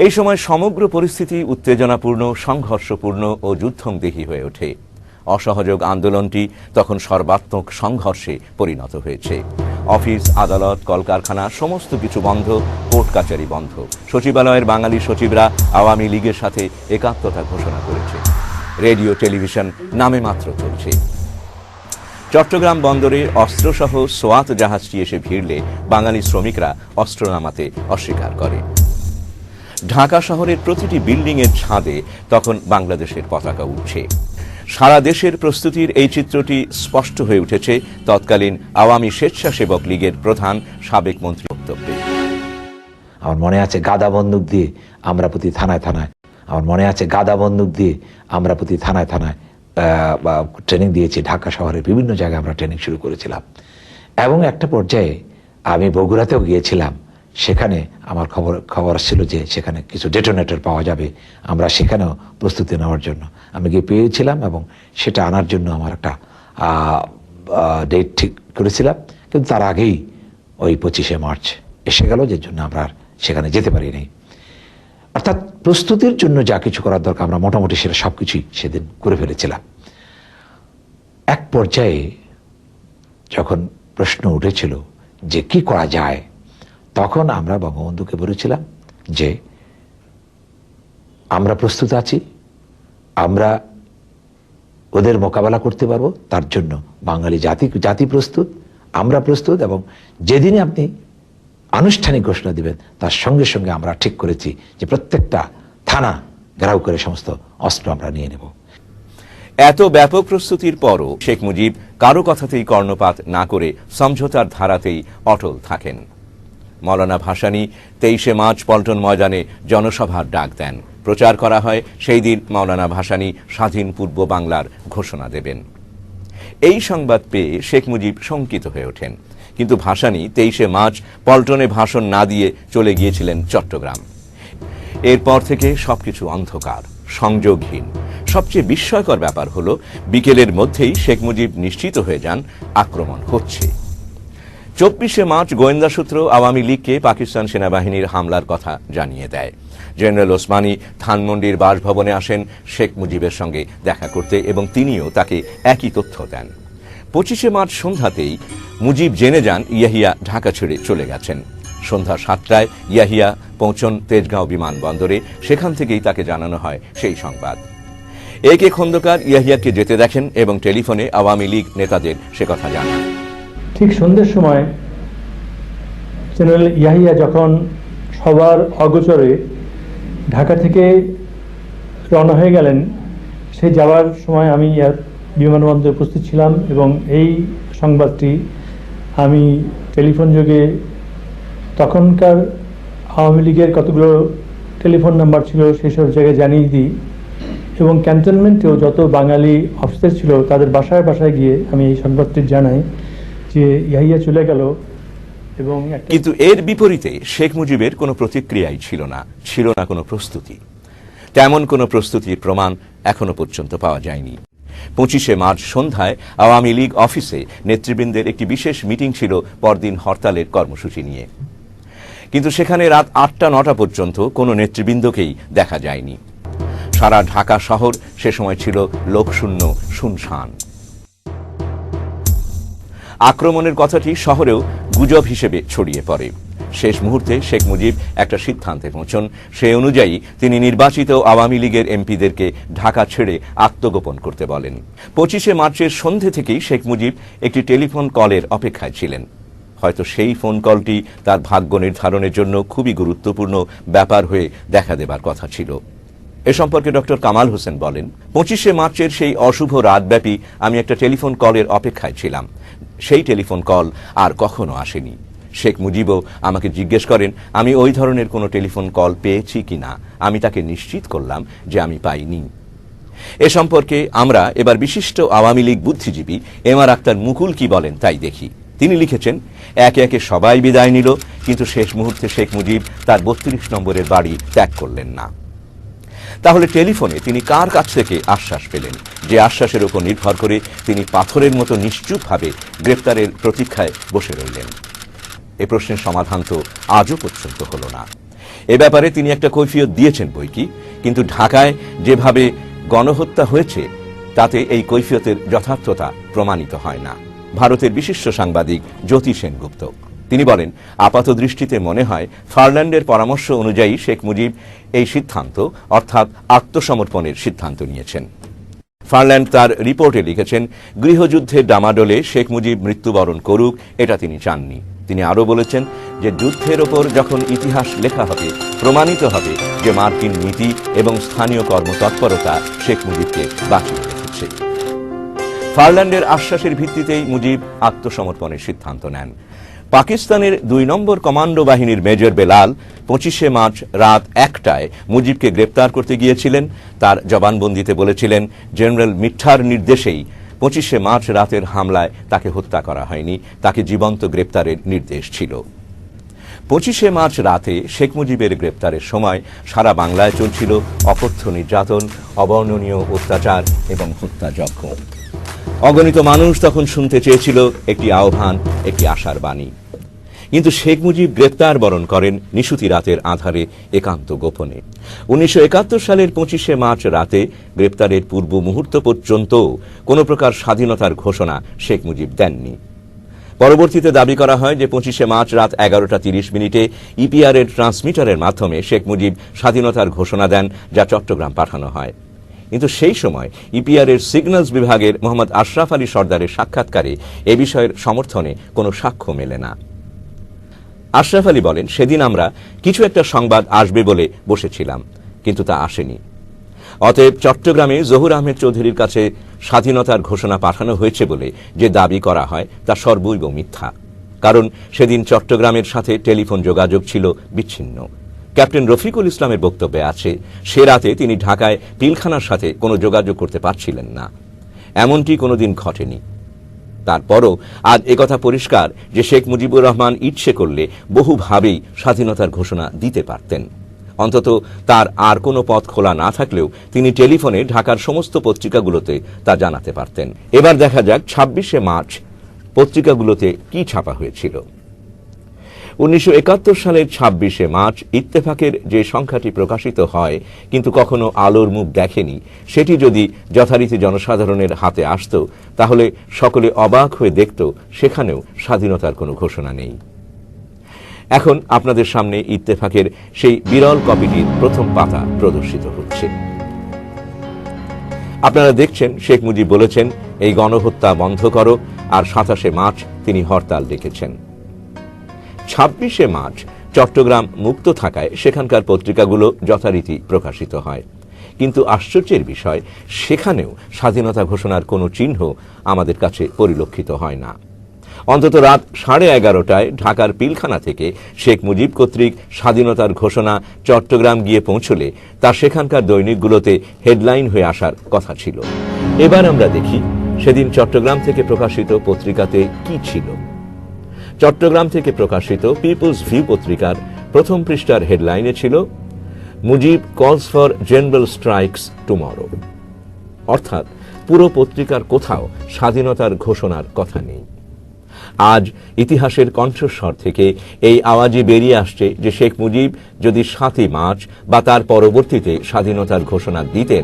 এই সময় সমগ্র পরিস্থিতি উত্তেজনাপূর্ণ, সংঘর্ষপূর্ণ ও যুদ্ধংদেহী হয়ে ওঠে। অসহযোগ আন্দোলনটি তখন সর্বাত্মক সংঘর্ষে পরিণত হয়েছে। অফিস, আদালত, কলকারখানা সমস্ত কিছু বন্ধ, কোর্ট কাচারি বন্ধ। সচিবালয়ের বাঙালি সচিবরা আওয়ামী লীগের সাথে একাত্মতা ঘোষণা করেছে। রেডিও, টেলিভিশন নামে মাত্র চলছে। চট্টগ্রাম বন্দরে অস্ত্রসহ সোয়াত জাহাজটি এসে ভিড়লে বাঙালি শ্রমিকরা অস্ত্র নামাতে অস্বীকার করে। ঢাকা শহরের প্রতিটি বিল্ডিংয়ের ছাদে তখন বাংলাদেশের পতাকা উঠছে। সারা দেশের প্রস্তুতির এই চিত্রটি স্পষ্ট হয়ে উঠেছে তৎকালীন আওয়ামী স্বেচ্ছাসেবক লীগের প্রধান সাবেক মন্ত্রী বক্তব্যে। আমার মনে আছে গাদা বন্দুক দিয়ে আমরা প্রতি থানায় থানায় ট্রেনিং দিয়েছি। ঢাকা শহরের বিভিন্ন জায়গায় আমরা ট্রেনিং শুরু করেছিলাম, এবং একটা পর্যায়ে আমি বগুড়াতেও গিয়েছিলাম। সেখানে আমার খবর আসছিল যে সেখানে কিছু ডেটোনেটর পাওয়া যাবে, আমরা সেখানেও প্রস্তুতি নেওয়ার জন্য আমি গিয়ে পেয়েছিলাম, এবং সেটা আনার জন্য আমার একটা ডেট ঠিক করেছিলাম। কিন্তু তার আগেই ওই 25শে মার্চ এসে গেল, যে জন্য আমরা সেখানে যেতে পারিনি। অর্থাৎ প্রস্তুতির জন্য যা কিছু করার দরকার আমরা মোটামুটি সেটা সবকিছুই সেদিন করে ফেলেছিলাম। এক পর্যায়ে যখন প্রশ্ন উঠেছিল যে কি করা যায়, তখন আমরা বঙ্গবন্ধুকে বলেছিলাম যে আমরা প্রস্তুত আছি, আমরা ওদের মোকাবেলা করতে পারবো, তার জন্য বাঙালি জাতি প্রস্তুত, আমরা প্রস্তুত, এবং যেদিনই আপনি আনুষ্ঠানিক ঘোষণা দিবেন তার সঙ্গে সঙ্গে আমরা ঠিক করেছি যে প্রত্যেকটা থানা ঘেরাও করে সমস্ত অস্ত্র আমরা নিয়ে নেব। এত ব্যাপক প্রস্তুতির পরও শেখ মুজিব কারো কথাতেই কর্ণপাত না করে সমঝোতার ধারাতেই অটল থাকেন। মৌলানা ভাসানী 23শে মার্চ পল্টন ময়দানে জনসভার ডাক দেন। প্রচার করা হয় সেই দিন মৌলানা ভাসানী স্বাধীন পূর্ব বাংলার ঘোষণা দেবেন। এই সংবাদ পেয়ে শেখ মুজিব শঙ্কিত হয়ে ওঠেন, কিন্তু ভাসানী 23শে মার্চ পল্টনে ভাষণ না দিয়ে চলে গিয়েছিলেন চট্টগ্রাম। এরপর থেকে সবকিছু অন্ধকার, সংযোগহীন। সবচেয়ে বিস্ময়কর ব্যাপার হলো বিকেলের মধ্যেই শেখ মুজিব নিশ্চিত হয়ে যান আক্রমণ হচ্ছে। 24শে মার্চ গোয়েন্দা সূত্র আওয়ামী লীগকে পাকিস্তান সেনাবাহিনীর হামলার কথা জানিয়ে দেয়। জেনারেল ওসমানী ধানমন্ডির বাসভবনে আসেন শেখ মুজিবের সঙ্গে দেখা করতে, এবং তিনিও তাকে একই তথ্য দেন। 25শে মার্চ সন্ধ্যাতেই মুজিব জেনে যান ইয়াহিয়া ঢাকা ছেড়ে চলে গেছেন। সন্ধ্যা 7টায় ইয়াহিয়া পৌঁছন তেজগাঁও বিমানবন্দরে। সেখান থেকেই তাকে জানানো হয় সেই সংবাদ। এ কে খন্দকার ইয়াহিয়াকে যেতে দেখেন এবং টেলিফোনে আওয়ামী লীগ নেতাদের সে কথা জানান। ঠিক সন্ধ্যের সময় জেনারেল ইয়াহিয়া যখন সবার অগোচরে ঢাকা থেকে রওনা হয়ে গেলেন, সেই যাওয়ার সময় আমি বিমানবন্দরে উপস্থিত ছিলাম, এবং এই সংবাদটি আমি টেলিফোন যোগে তখনকার আওয়ামী লীগের কতগুলো টেলিফোন নাম্বার ছিল সেই সব জায়গায় জানিয়ে দিই, এবং ক্যান্টনমেন্টেও যত বাঙালি অফিসার ছিল তাদের বাসায় বাসায় গিয়ে আমি এই সংবাদটি জানাই যে ইয়াহিয়া চলে গেল। এবং কিন্তু এর বিপরীতে শেখ মুজিবের কোনো প্রতিক্রিয়াই ছিল না কোনো প্রস্তুতি। তেমন কোনো প্রস্তুতির প্রমাণ এখনো পর্যন্ত পাওয়া যায়নি। 25শে মার্চ সন্ধ্যায় আওয়ামী লীগ অফিসে নেতৃবৃন্দের একটি বিশেষ মিটিং ছিল পরদিন হরতালের কর্মসূচি নিয়ে, কিন্তু সেখানে রাত 8টা-9টা পর্যন্ত কোনো নেতৃবৃন্দকেই দেখা যায়নি। সারা ঢাকা শহর সে সময় ছিল লোকশূন্য, শুনশান। আক্রমণের কথাটি শহরেও গুজব হিসেবে ছড়িয়ে পড়ে। শেষ মুহূর্তে শেখ মুজিব একটা সিদ্ধান্তে পৌঁছন। সে অনুযায়ী তিনি নির্বাচিত আওয়ামী লীগের এমপিদেরকে ঢাকা ছেড়ে আত্মগোপন করতে বলেন। 25শে মার্চের সন্ধে থেকেই শেখ মুজিব একটি টেলিফোন কলের অপেক্ষায় ছিলেন। হয়তো সেই ফোন কলটি তার ভাগ্য নির্ধারণের জন্য খুবই গুরুত্বপূর্ণ ব্যাপার হয়ে দেখা দেবার কথা ছিল। এ সম্পর্কে ডক্টর কামাল হোসেন বলেন, 25শে মার্চের সেই অশুভ রাতব্যাপী আমি একটা টেলিফোন কলের অপেক্ষায় ছিলাম। সেই টেলিফোন কল আর কখনো আসেনি। শেখ মুজিবও আমাকে জিজ্ঞেস করেন আমি ওই ধরনের কোনো টেলিফোন কল পেয়েছি কিনা। আমি তাকে নিশ্চিত করলাম যে আমি পাইনি। এ সম্পর্কে আমরা এবার বিশিষ্ট আওয়ামী লীগ বুদ্ধিজীবী এমআর আক্তার মুকুল কি বলেন তাই দেখি। তিনি লিখেছেন, একে একে সবাই বিদায় নিল, কিন্তু শেষ মুহূর্তে শেখ মুজিব তার 32 নম্বরের বাড়ি ত্যাগ করলেন না। তাহলে টেলিফোনে তিনি কার কাছ থেকে আশ্বাস পেলেন, যে আশ্বাসের উপর নির্ভর করে তিনি পাথরের মতো নিশ্চুপভাবে গ্রেপ্তারের প্রতীক্ষায় বসে রইলেন? এ প্রশ্নের সমাধান তো আজও পর্যন্ত হল না। এ ব্যাপারে তিনি একটা কৈফিয়ত দিয়েছেন বৈকি, কিন্তু ঢাকায় যেভাবে গণহত্যা হয়েছে তাতে এই কৈফিয়তের যথার্থতা প্রমাণিত হয় না। ভারতের বিশিষ্ট সাংবাদিক জ্যোতি সেনগুপ্ত তিনি বলেন, আপাত দৃষ্টিতে মনে হয় ফারল্যান্ডের পরামর্শ অনুযায়ী শেখ মুজিব এই সিদ্ধান্ত অর্থাৎ আত্মসমর্পণের সিদ্ধান্ত নিয়েছেন। ফারল্যান্ড তার রিপোর্টে লিখেছেন, গৃহযুদ্ধের ডামাডোলে শেখ মুজিব মৃত্যুবরণ করুক এটা তিনি চাননি। তিনি আরও বলেছেন যে যুদ্ধের ওপর যখন ইতিহাস লেখা হবে প্রমাণিত হবে যে মার্কিন নীতি এবং স্থানীয় কর্মতৎপরতা শেখ মুজিবকে বাঁচিয়ে রেখেছে। ফারল্যান্ডের আশ্বাসের ভিত্তিতেই মুজিব আত্মসমর্পণের সিদ্ধান্ত নেন। পাকিস্তানের 2 নম্বর কমান্ডো বাহিনীর মেজর বেলাল 25শে মার্চ রাত 1টায় মুজিবকে গ্রেপ্তার করতে গিয়েছিলেন। তার জবানবন্দিতে বলেছিলেন, জেনারেল মিঠার নির্দেশেই 25শে মার্চ রাতের হামলায় তাকে হত্যা করা হয়নি, তাকে জীবন্ত গ্রেপ্তারের নির্দেশ ছিল। 25শে মার্চ রাতে শেখ মুজিবের গ্রেপ্তারের সময় সারা বাংলায় চলছিল অকথ্য নির্যাতন, অবর্ণনীয় অত্যাচার এবং হত্যাযজ্ঞ। অগণিত মানুষ তখন শুনতে চেয়েছিল একটি আহ্বান, একটি আশার বাণী। কিন্তু শেখ মুজিব গ্রেপ্তার বরণ করেন নিশুতি রাতের আধারে, একান্ত গোপনে। 1971 সালের 25শে মার্চ রাতে গ্রেপ্তারের পূর্ব মুহূর্ত পর্যন্ত কোনো প্রকার স্বাধীনতার ঘোষণা শেখ মুজিব দেননি। পরবর্তীতে দাবি করা হয় যে 25শে মার্চ রাত 11:30 ইপিআর এর ট্রান্সমিটারের মাধ্যমে শেখ মুজিব স্বাধীনতার ঘোষণা দেন, যা চট্টগ্রাম পাঠানো হয়। কিন্তু সেই সময় ইপিআর এর সিগন্যালস বিভাগের মোহাম্মদ আশরাফ আলী সর্দারের সাক্ষাৎকারে এ বিষয়ের সমর্থনে কোনো সাক্ষ্য মেলে না। আশরাফ আলী বলেন, সেদিন আমরা কিছু একটা সংবাদ আসবে বলে বসেছিলাম, কিন্তু তা আসেনি। অতএব চট্টগ্রামে জহুর আহমেদ চৌধুরীর কাছে স্বাধীনতার ঘোষণা পাঠানো হয়েছে বলে যে দাবি করা হয় তা সর্বৈব মিথ্যা। কারণ সেদিন চট্টগ্রামের সাথে টেলিফোন যোগাযোগ ছিল বিচ্ছিন্ন। ক্যাপ্টেন রফিকুল ইসলামের বক্তব্যে আছে, সে রাতে তিনি ঢাকায় পিলখানার সাথে কোনো যোগাযোগ করতে পারছিলেন না। এমনটি কোনোদিন ঘটেনি। তারপরও আজ একথা পরিষ্কার যে শেখ মুজিবুর রহমান ইচ্ছে করলে বহুভাবেই স্বাধীনতার ঘোষণা দিতে পারতেন। অন্তত তার আর কোনো পথ খোলা না থাকলেও তিনি টেলিফোনে ঢাকার সমস্ত পত্রিকাগুলোতে তা জানাতে পারতেন। এবার দেখা যাক 26শে মার্চ পত্রিকাগুলোতে কি ছাপা হয়েছিল। 1971 সালের 26শে মার্চ ইত্তেফাকের যে সংখ্যাটি প্রকাশিত হয় কিন্তু কখনো আলোর মুখ দেখেনি, সেটি যদি যথারীতি জনসাধারণের হাতে আসত তাহলে সকলে অবাক হয়ে দেখত সেখানেও স্বাধীনতার কোনো ঘোষণা নেই। এখন আপনাদের সামনে ইত্তেফাকের সেই বিরল কপিটির প্রথম পাতা প্রদর্শিত হচ্ছে। আপনারা দেখছেন শেখ মুজিব বলেছেন এই গণহত্যা বন্ধ করো, আর 27শে মার্চ তিনি হরতাল ডেকেছেন। 26শে মার্চ চট্টগ্রাম মুক্ত থাকায় সেখানকার পত্রিকাগুলো যথারীতি প্রকাশিত হয়, কিন্তু আশ্চর্যের বিষয় সেখানেও স্বাধীনতা ঘোষণার কোনো চিহ্ন আমাদের কাছে পরিলক্ষিত হয় না। অন্তত রাত 11:30টায় ঢাকার পিলখানা থেকে শেখ মুজিব কর্তৃক স্বাধীনতার ঘোষণা চট্টগ্রাম গিয়ে পৌঁছলে তা সেখানকার দৈনিকগুলোতে হেডলাইন হয়ে আসার কথা ছিল। এবার আমরা দেখি সেদিন চট্টগ্রাম থেকে প্রকাশিত পত্রিকাতে কি ছিল। চট্টগ্রাম থেকে প্রকাশিত পিপলস ভিউ পত্রিকার প্রথম পৃষ্ঠার হেডলাইনে ছিল, মুজিব কলস ফর জেনারেল স্ট্রাইকস টুমরো। অর্থাৎ পুরো পত্রিকার কোথাও স্বাধীনতার ঘোষণার কথা নেই। আজ ইতিহাসের কণ্ঠস্বর থেকে এই আওয়াজে বেরিয়ে আসছে যে শেখ মুজিব যদি 7ই মার্চ বা তার পরবর্তীতে স্বাধীনতার ঘোষণা দিতেন,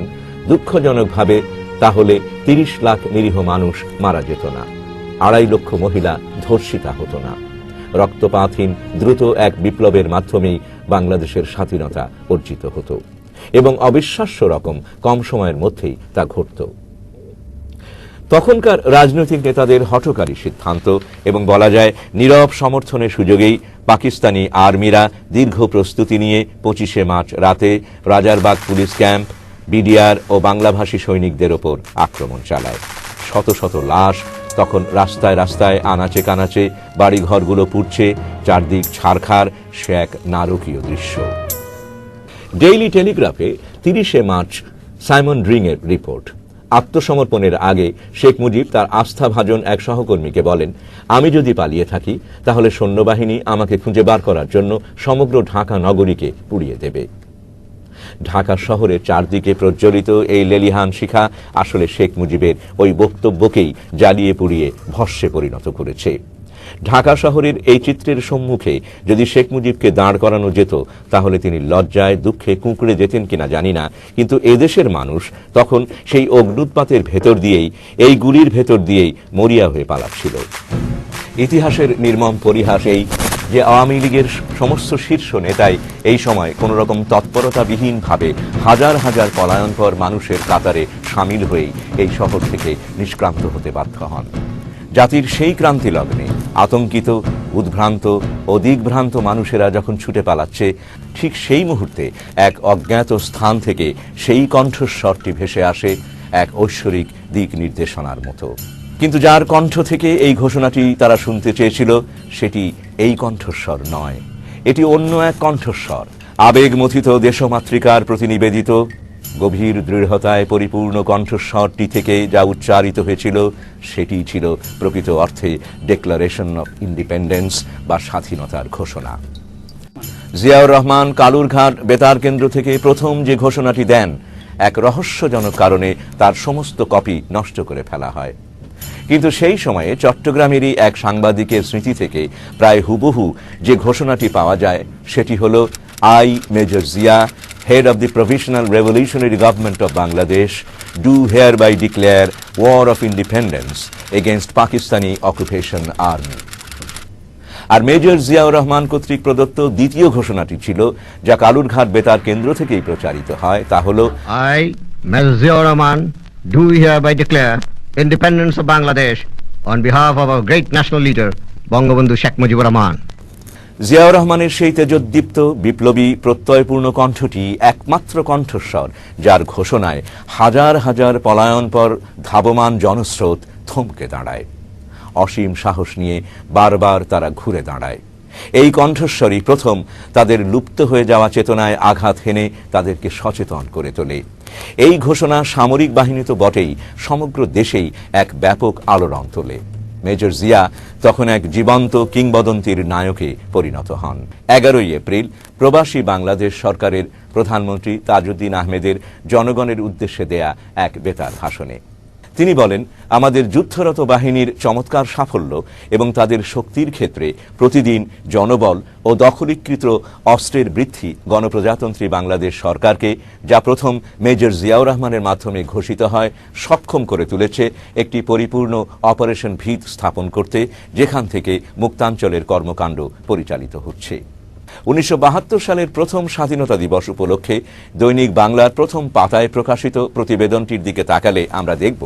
দুঃখজনকভাবে তাহলে 30 লাখ নিরীহ মানুষ মারা যেত না, 2.5 লক্ষ মহিলা ধর্ষিতা হতো না, রক্তপাতহীন দ্রুত এক বিপ্লবের মাধ্যমেই বাংলাদেশের স্বাধীনতা অর্জিত হতো এবং অবিশ্বাস্য রকম কম সময়ের মধ্যেই তা ঘটত। তখনকার রাজনৈতিক নেতাদের হঠকারী সিদ্ধান্ত এবং বলা যায় নীরব সমর্থনের সুযোগেই পাকিস্তানি আর্মিরা দীর্ঘ প্রস্তুতি নিয়ে 25শে মার্চ রাতে রাজারবাগ পুলিশ ক্যাম্প, বিডিআর ও বাংলাভাষী সৈনিকদের ওপর আক্রমণ চালায়। শত শত লাশ তখন রাস্তায় রাস্তায়, আনাচে কানাচে, বাড়িঘরগুলো পুড়ছে, চারদিক ছারখার। সে এক নারকীয় দৃশ্য। ডেইলি টেলিগ্রাফে 30শে মার্চ সাইমন ড্রিং এর রিপোর্ট। আত্মসমর্পণের আগে শেখ মুজিব তার আস্থাভাজন এক সহকর্মীকে বলেন, আমি যদি পালিয়ে থাকি তাহলে সৈন্যবাহিনী আমাকে খুঁজে বার করার জন্য সমগ্র ঢাকা নগরীকে পুড়িয়ে দেবে। ঢাকা শহরের চারদিকে প্রজ্বলিত এই লেলিহান শিখা আসলে শেখ মুজিবের ওই বক্তব্যকেই জ্বালিয়ে পুড়িয়ে ভস্মে পরিণত করেছে। ঢাকা শহরের এই চিত্রের সম্মুখে যদি শেখ মুজিবকে দাঁড় করানো যেত তাহলে তিনি লজ্জায় দুঃখে কুঁকড়ে যেতেন কিনা জানি না, কিন্তু এদেশের মানুষ তখন সেই অগ্ন্যুৎপাতের ভেতর দিয়েই, এই গুলির ভেতর দিয়েই মরিয়া হয়ে পালাচ্ছিল। ইতিহাসের নির্মম পরিহাস এই যে আওয়ামী লীগের সমস্ত শীর্ষ নেতাই এই সময় কোন রকম তৎপরতাবিহীনভাবে হাজার হাজার পলায়নপর মানুষের কাতারে সামিল হয়েই এই শহর থেকে নিষ্ক্রান্ত হতে বাধ্য হন। জাতির সেই ক্রান্তি লগ্নে আতঙ্কিত, উদ্ভ্রান্ত ও দিগ্ভ্রান্ত মানুষেরা যখন ছুটে পালাচ্ছে, ঠিক সেই মুহূর্তে এক অজ্ঞাত স্থান থেকে সেই কণ্ঠস্বরটি ভেসে আসে এক ঐশ্বরিক দিক নির্দেশনার মতো। কিন্তু যার কণ্ঠ থেকে এই ঘোষণাটি তারা শুনতে চেয়েছিল সেটি এই কণ্ঠস্বর নয়, এটি অন্য এক কণ্ঠস্বর। আবেগমথিত দেশমাতৃকার প্রতি নিবেদিত গভীর দৃঢ়তায় পরিপূর্ণ কণ্ঠস্বরটি থেকে যা উচ্চারিত হয়েছিল সেটি ছিল প্রকৃত অর্থে ডিক্লারেশন অফ ইন্ডিপেন্ডেন্স বা স্বাধীনতার ঘোষণা। জিয়াউর রহমান কালুরঘাট বেতার কেন্দ্র থেকে প্রথম যে ঘোষণাটি দেন, এক রহস্যজনক কারণে তার সমস্ত কপি নষ্ট করে ফেলা হয়। কিন্তু সেই সময়ে চট্টগ্রামেরই এক সাংবাদিকের স্মৃতি থেকে প্রায় হুবহু যে ঘোষণাটি পাওয়া যায় সেটি হল, I, Major Zia, head of the Provisional Revolutionary Government of Bangladesh, do hereby declare war of independence against Pakistani occupation army. R major Ziaur Rahman কর্তৃক প্রদত্ত দ্বিতীয় ঘোষণাটি ছিল, যা কালুরঘাট বেতার কেন্দ্র থেকেই প্রচারিত হয়, তা হল, I, Major Ziaur Rahman, do hereby declare independence of Bangladesh on behalf of our great national leader, Bangabandhu Sheikh Mujibur Rahman. Ziaur রহমানের সেই তেজোদ্দীপ্ত বিপ্লবী প্রত্যয়পূর্ণ কণ্ঠটি একমাত্র কণ্ঠস্বর যার ঘোষণায় হাজার হাজার পলায়নপর ধাবমান জনস্রোত থমকে দাঁড়ায়। অসীম সাহস নিয়ে বারবার তারা ঘুরে দাঁড়ায়। এই কণ্ঠস্বরই প্রথম তাদের লুপ্ত হয়ে যাওয়া চেতনায় আঘাত হেনে তাদেরকে সচেতন করে তোলে। এই ঘোষণা সামরিক বাহিনী তো বটেই, সমগ্র দেশেই এক ব্যাপক আলোড়ন তোলে। মেজর জিয়া তখন এক জীবন্ত কিংবদন্তির নায়কে পরিণত হন। 11 এপ্রিল প্রবাসী বাংলাদেশ সরকারের প্রধানমন্ত্রী তাজউদ্দিন আহমেদের জনগণের উদ্দেশ্যে দেয়া এক বেতার ভাষণে তিনি বলেন, আমাদের যুদ্ধরত বাহিনীর চমৎকার সাফল্য এবং তাদের শক্তির ক্ষেত্রে প্রতিদিন জনবল ও দখলীকৃত অস্ত্রের বৃদ্ধি গণপ্রজাতন্ত্রী বাংলাদেশ সরকারকে, যা প্রথম মেজর জিয়াউর রহমানের মাধ্যমে ঘোষিত হয়, সক্ষম করে তুলেছে একটি পরিপূর্ণ অপারেশন ভিত স্থাপন করতে, যেখান থেকে মুক্তাঞ্চলের কর্মকাণ্ড পরিচালিত হচ্ছে। 1972 সালের প্রথম স্বাধীনতা দিবস উপলক্ষে দৈনিক বাংলার প্রথম পাতায় প্রকাশিত প্রতিবেদনটির দিকে তাকালে আমরা দেখব,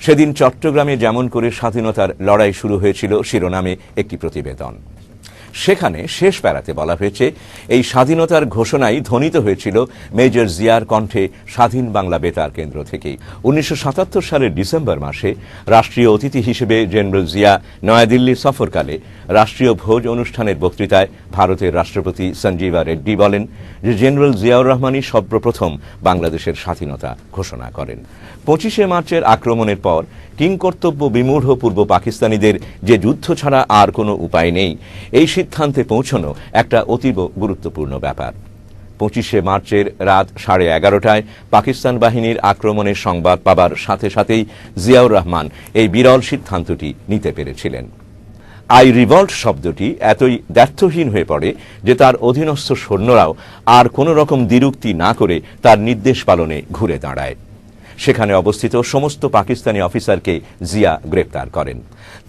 সেদিন চট্টগ্রামে যেমন করে স্বাধীনতার লড়াই শুরু হয়েছিল শিরোনামে একটি প্রতিবেদন। সেখানে শেষ প্যারাতে বলা হয়েছে, এই স্বাধীনতার ঘোষণাই ধ্বনিত হয়েছিল মেজর জিয়ার কণ্ঠে স্বাধীন বাংলা বেতার কেন্দ্র থেকেই। 1977 সালের ডিসেম্বর মাসে রাষ্ট্রীয় অতিথি হিসেবে জেনারেল জিয়া নয়াদিল্লি সফরকালে রাষ্ট্রীয় ভোজ অনুষ্ঠানের বক্তৃতায় ভারতের রাষ্ট্রপতি সঞ্জীবা রেড্ডি বলেন যে জেনারেল জিয়াউর রহমানই সর্বপ্রথম বাংলাদেশের স্বাধীনতা ঘোষণা করেন। 25শে মার্চের আক্রমণের পর কিংকর্তব্য বিমূঢ় পূর্ব পাকিস্তানিদের যে যুদ্ধ ছাড়া আর কোনো উপায় নেই, এই সিদ্ধান্তে পৌঁছানো একটা অতীব গুরুত্বপূর্ণ ব্যাপার। 25শে মার্চের রাত 11:30টায় পাকিস্তান বাহিনীর আক্রমণের সংবাদ পাবার সাথে সাথেই জিয়াউর রহমান এই বিরল সিদ্ধান্তটি নিতে পেরেছিলেন। আই রিভল্ট শব্দটি এতই দ্ব্যর্থহীন হয়ে পড়ে যে তার অধীনস্থ সৈন্যরাও আর কোনো রকম দ্বিরুক্তি না করে তার নির্দেশ পালনে ঘুরে দাঁড়ায়। সেখানে অবস্থিত সমস্ত পাকিস্তানি অফিসারকে জিয়া গ্রেপ্তার করেন।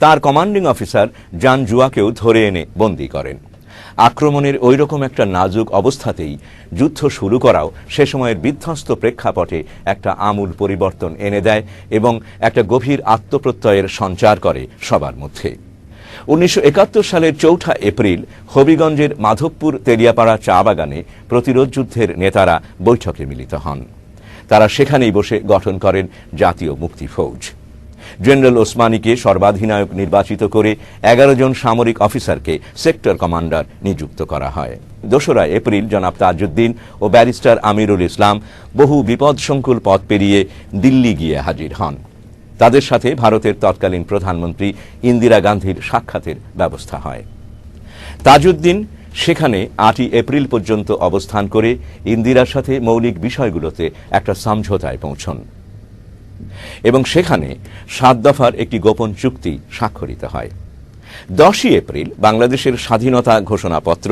তার কমান্ডিং অফিসার জান জুয়াকেও ধরে এনে বন্দী করেন। আক্রমণের ওইরকম একটা নাজুক অবস্থাতেই যুদ্ধ শুরু করাও সে সময়ের বিধ্বস্ত প্রেক্ষাপটে একটা আমূল পরিবর্তন এনে দেয় এবং একটা গভীর আত্মপ্রত্যয়ের সঞ্চার করে সবার মধ্যে। 1971 সালের 4 এপ্রিল হবিগঞ্জের মাধবপুর তেলিয়াপাড়া চা বাগানে প্রতিরোধ যুদ্ধের নেতারা বৈঠকে মিলিত হন। তারা সেখানেই বসে গঠন করেন জাতীয় মুক্তি ফৌজ। জেনারেল ওসমানীকে সর্বাধিনায়ক নির্বাচিত করে 11 জন সামরিক অফিসারকে সেক্টর কমান্ডার নিযুক্ত করা হয়। 2 এপ্রিল জনাব তাজউদ্দিন ও ব্যারিস্টার আমিরুল ইসলাম বহু বিপদসংকুল পথ পেরিয়ে দিল্লি গিয়ে হাজির হন। তাদের সাথে ভারতের তৎকালীন প্রধানমন্ত্রী ইন্দিরা গান্ধীর সাক্ষাতের ব্যবস্থা হয়। তাজউদ্দিন সেখানে 8 এপ্রিল পর্যন্ত অবস্থান করে ইন্দিরার সাথে মৌলিক বিষয়গুলোতে একটা সমঝোতায় পৌঁছন এবং সেখানে 7 দফার একটি গোপন চুক্তি স্বাক্ষরিত হয়। 10 এপ্রিল বাংলাদেশের স্বাধীনতা ঘোষণাপত্র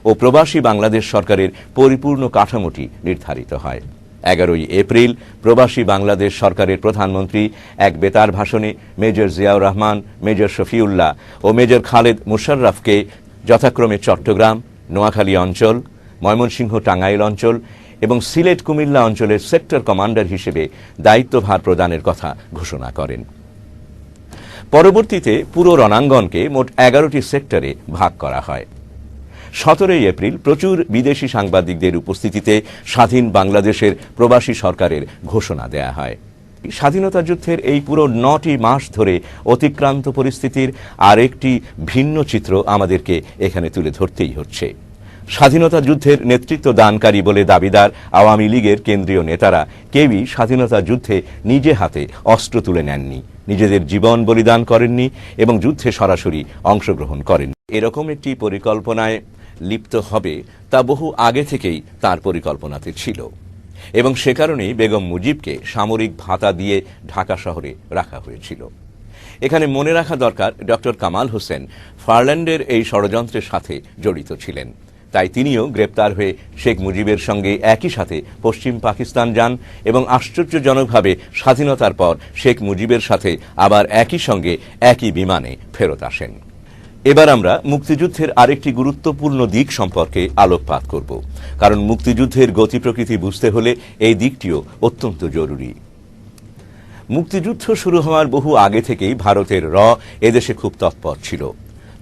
ও প্রবাসী বাংলাদেশ সরকারের পরিপূর্ণ কাঠামোটি নির্ধারিত হয়। 11 এপ্রিল প্রবাসী বাংলাদেশ সরকারের প্রধানমন্ত্রী এক বেতার ভাষণে মেজর জিয়াউর রহমান, মেজর শফিউল্লাহ ও মেজর খালেদ মুশাররফকে যথাক্রমে চট্টগ্রাম, নোয়াখালী অঞ্চল, ময়মনসিংহ টাঙ্গাইল অঞ্চল এবং সিলেট কুমিল্লা অঞ্চলের সেক্টর কমান্ডার হিসেবে দায়িত্বভার প্রদানের কথা ঘোষণা করেন। পরবর্তীতে পুরো রণাঙ্গনকে মোট 11টি সেক্টরে ভাগ করা হয়। 17 এপ্রিল প্রচুর বিদেশি সাংবাদিকদের উপস্থিতিতে স্বাধীন বাংলাদেশের প্রবাসী সরকারের ঘোষণা দেয়া হয়। স্বাধীনতা যুদ্ধের এই পুরো 9টি মাস ধরে অতিক্রান্ত পরিস্থিতির আরেকটি ভিন্ন চিত্র আমাদেরকে এখানে তুলে ধরতেই হচ্ছে। স্বাধীনতা যুদ্ধের নেতৃত্ব দানকারী বলে দাবিদার আওয়ামী লীগের কেন্দ্রীয় নেতারা কেউই স্বাধীনতা যুদ্ধে নিজে হাতে অস্ত্র তুলে নেননি, নিজেদের জীবন বলিদান করেননি এবং যুদ্ধে সরাসরি অংশগ্রহণ করেন। এরকম একটি পরিকল্পনায় লিপ্ত হবে তা বহু আগে থেকেই তার পরিকল্পনাতে ছিল এবং সে কারণেই বেগম মুজিবকে সামরিক ভাতা দিয়ে ঢাকা শহরে রাখা হয়েছিল। এখানে মনে রাখা দরকার, ডক্টর কামাল হোসেন ফারল্যান্ডের এই ষড়যন্ত্রের সাথে জড়িত ছিলেন। তাই তিনিও গ্রেপ্তার হয়ে শেখ মুজিবের সঙ্গে একই সাথে পশ্চিম পাকিস্তান যান এবং আশ্চর্যজনকভাবে স্বাধীনতার পর শেখ মুজিবের সাথে আবার একই সঙ্গে একই বিমানে ফেরত আসেন। এবার আমরা মুক্তিযুদ্ধের আরেকটি গুরুত্বপূর্ণ দিক সম্পর্কে আলোকপাত করব, কারণ মুক্তিযুদ্ধের গতি প্রকৃতি বুঝতে হলে এই দিকটিও অত্যন্ত জরুরি। মুক্তিযুদ্ধ শুরু হওয়ার বহু আগে থেকেই ভারতের এদেশে খুব তৎপর ছিল।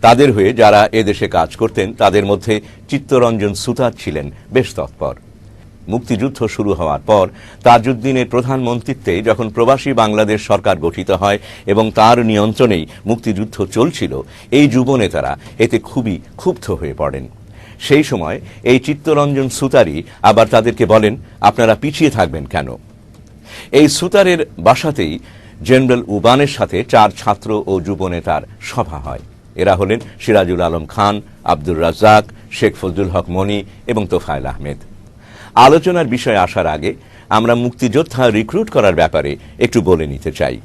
তাদের হয়ে যারা এদেশে কাজ করতেন তাদের মধ্যে চিত্তরঞ্জন সুতার ছিলেন বেশ তৎপর। মুক্তিযুদ্ধ শুরু হওয়ার পর তাজউদ্দিনের প্রধানমন্ত্রীত্বে যখন প্রবাসী বাংলাদেশ সরকার গঠিত হয় এবং তার নিয়ন্ত্রণেই মুক্তিযুদ্ধ চলছিল, এই যুব নেতারা এতে খুবই ক্ষুব্ধ হয়ে পড়েন। সেই সময় এই চিত্তরঞ্জন সুতারই আবার তাদেরকে বলেন, আপনারা পিছিয়ে থাকবেন কেন? এই সুতারের বাসাতেই জেনারেল উবানের সাথে 4 ছাত্র ও যুব নেতার সভা হয়। এরা হলেন সিরাজুল আলম খান, আব্দুর রাজ্জাক, শেখ ফজলুল হক মনি এবং তোফায়েল আহমেদ। আলোচনার বিষয়ে আসার আগে আমরা মুক্তিযোদ্ধা রিক্রুট করার ব্যাপারে একটু বলে নিতে চাই।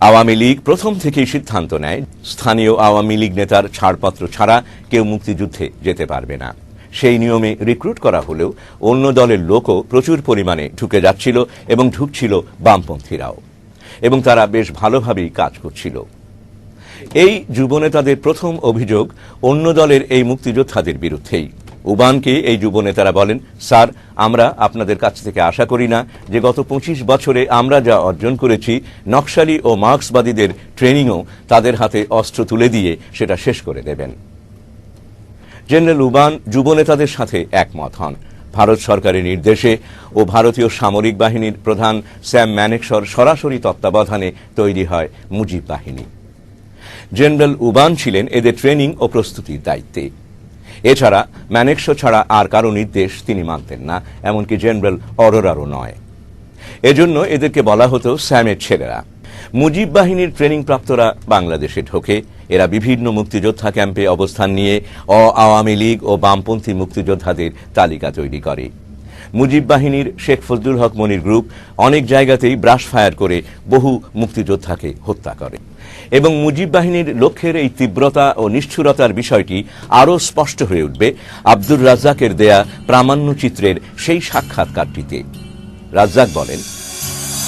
আওয়ামী লীগ প্রথম থেকেই সিদ্ধান্ত নেয় স্থানীয় আওয়ামী লীগ নেতার ছাড়পত্র ছাড়া কেউ মুক্তিযুদ্ধে যেতে পারবে না। সেই নিয়মে রিক্রুট করা হলেও অন্য দলের লোকও প্রচুর পরিমাণে ঢুকে যাচ্ছিল এবং ঢুকছিল বামপন্থীরাও, এবং তারা বেশ ভালোভাবেই কাজ করছিল। এই যুবনেতাদের প্রথম অভিযোগ অন্য দলের এই মুক্তিযোদ্ধাদের বিরুদ্ধেই। উবানকে এই যুবনেতারা বলেন, স্যার, আমরা আপনাদের কাছ থেকে আশা করি না যে গত 25 বছরে আমরা যা অর্জন করেছি নকশালি ও মার্ক্সবাদীদের ট্রেনিংও তাদের হাতে অস্ত্র তুলে দিয়ে সেটা শেষ করে দেবেন। জেনারেল উবান যুবনেতাদের সাথে একমত হন। ভারত সরকারের নির্দেশে ও ভারতীয় সামরিক বাহিনীর প্রধান স্যাম ম্যানেকশর সরাসরি তত্ত্বাবধানে তৈরি হয় মুজিব বাহিনী। জেনারেল উবান ছিলেন এদের ট্রেনিং ও প্রস্তুতির দায়িত্বে। এছাড়া ম্যানেকশো ছাড়া আর কারো নির্দেশ তিনি মানতেন না, এমনকি জেনারেল অরোরারও নয়। এজন্য এদেরকে বলা হতো স্যামের ছেলেরা। মুজিব বাহিনীর ট্রেনিং প্রাপ্তরা বাংলাদেশে ঢোকে। এরা বিভিন্ন মুক্তিযোদ্ধা ক্যাম্পে অবস্থান নিয়ে আওয়ামী লীগ ও বামপন্থী মুক্তিযোদ্ধাদের তালিকা তৈরি করে। মুজিব বাহিনীর শেখ ফজলুল হক মনির গ্রুপ অনেক জায়গাতেই ব্রাশ ফায়ার করে বহু মুক্তিযোদ্ধাকে হত্যা করে এবং মুজিব বাহিনীর লক্ষ্যের এই তীব্রতা ও নিষ্ঠুরতার বিষয়টি আরও স্পষ্ট হয়ে উঠবে আব্দুর রাজ্জাকের দেয়া প্রামাণ্যচিত্রের সেই সাক্ষাৎকারটিতে। রাজ্জাক বলেন,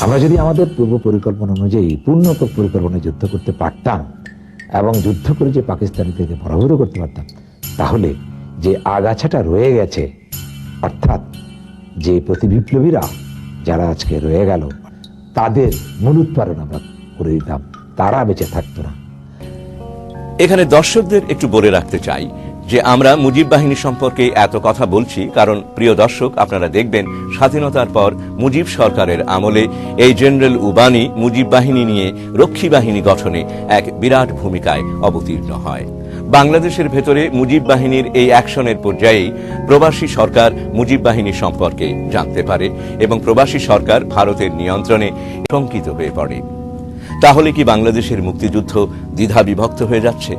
আমরা যদি আমাদের পূর্ব পরিকল্পনা অনুযায়ী পূর্ণ পরিকল্পনায় যুদ্ধ করতে পারতাম এবং যুদ্ধ করে যে পাকিস্তানিদেরকে পরাভূত করতে পারতাম, তাহলে যে আগাছাটা রয়ে গেছে, অর্থাৎ যে প্রতিবিপ্লবীরা যারা আজকে রয়ে গেল তাদের মূলোৎপাদন আমরা করে দিতাম, তারা বেঁচে থাকতো না। এখানে দর্শকদের একটু বলে রাখতে চাই যে আমরা মুজিব বাহিনী সম্পর্কে এত কথা বলছি কারণ প্রিয় দর্শক, আপনারা দেখবেন স্বাধীনতার পর মুজিব সরকারের আমলে এই জেনারেল উবানি মুজিব বাহিনী নিয়ে রক্ষী বাহিনী গঠনে এক বিরাট ভূমিকায় অবতীর্ণ হয়। বাংলাদেশের ভেতরে মুজিব বাহিনীর এই অ্যাকশনের পর্যায়েই প্রবাসী সরকার মুজিব বাহিনী সম্পর্কে জানতে পারে এবং প্রবাসী সরকার ভারতের নিয়ন্ত্রণে শঙ্কিত হয়ে পড়ে। তাহলে কি বাংলাদেশের মুক্তিযুদ্ধ দ্বিধা বিভক্ত হয়ে যাচ্ছে?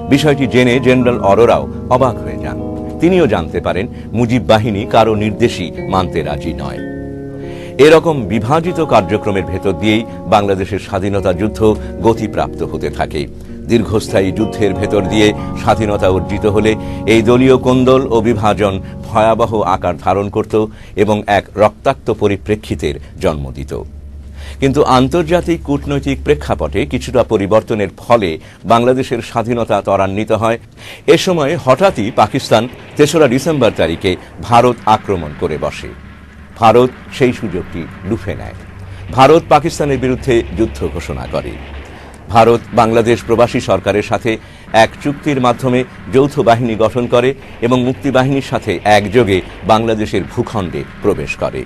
বিষয়টি জেনে জেনারেল অরোরাও অবাক হয়ে যান। তিনিও জানতে পারেন মুজিব বাহিনী কারো নির্দেশই মানতে রাজি নয়। এরকম বিভাজিত কার্যক্রমের ভেতর দিয়েই বাংলাদেশের স্বাধীনতা যুদ্ধ গতিপ্রাপ্ত হতে থাকে। দীর্ঘস্থায়ী যুদ্ধের ভেতর দিয়ে স্বাধীনতা অর্জিত হলে এই দলীয় কোন্দল ও বিভাজন ভয়াবহ আকার ধারণ করত এবং এক রক্তাক্ত পরিপ্রেক্ষিতের জন্ম দিত। কিন্তু আন্তর্জাতিক কূটনৈতিক প্রেক্ষাপটে কিছুটা পরিবর্তনের ফলে বাংলাদেশের স্বাধীনতা ত্বরান্বিত হয়। এ সময় হঠাৎই পাকিস্তান ৩রা ডিসেম্বর তারিখে ভারত আক্রমণ করে বসে। ভারত সেই সুযোগটি লুফে নেয়। ভারত পাকিস্তানের বিরুদ্ধে যুদ্ধ ঘোষণা করে। ভারত বাংলাদেশ প্রবাসী সরকারের সাথে এক চুক্তির মাধ্যমে যৌথ বাহিনী গঠন করে এবং মুক্তিবাহিনীর সাথে একযোগে বাংলাদেশের ভূখণ্ডে প্রবেশ করে।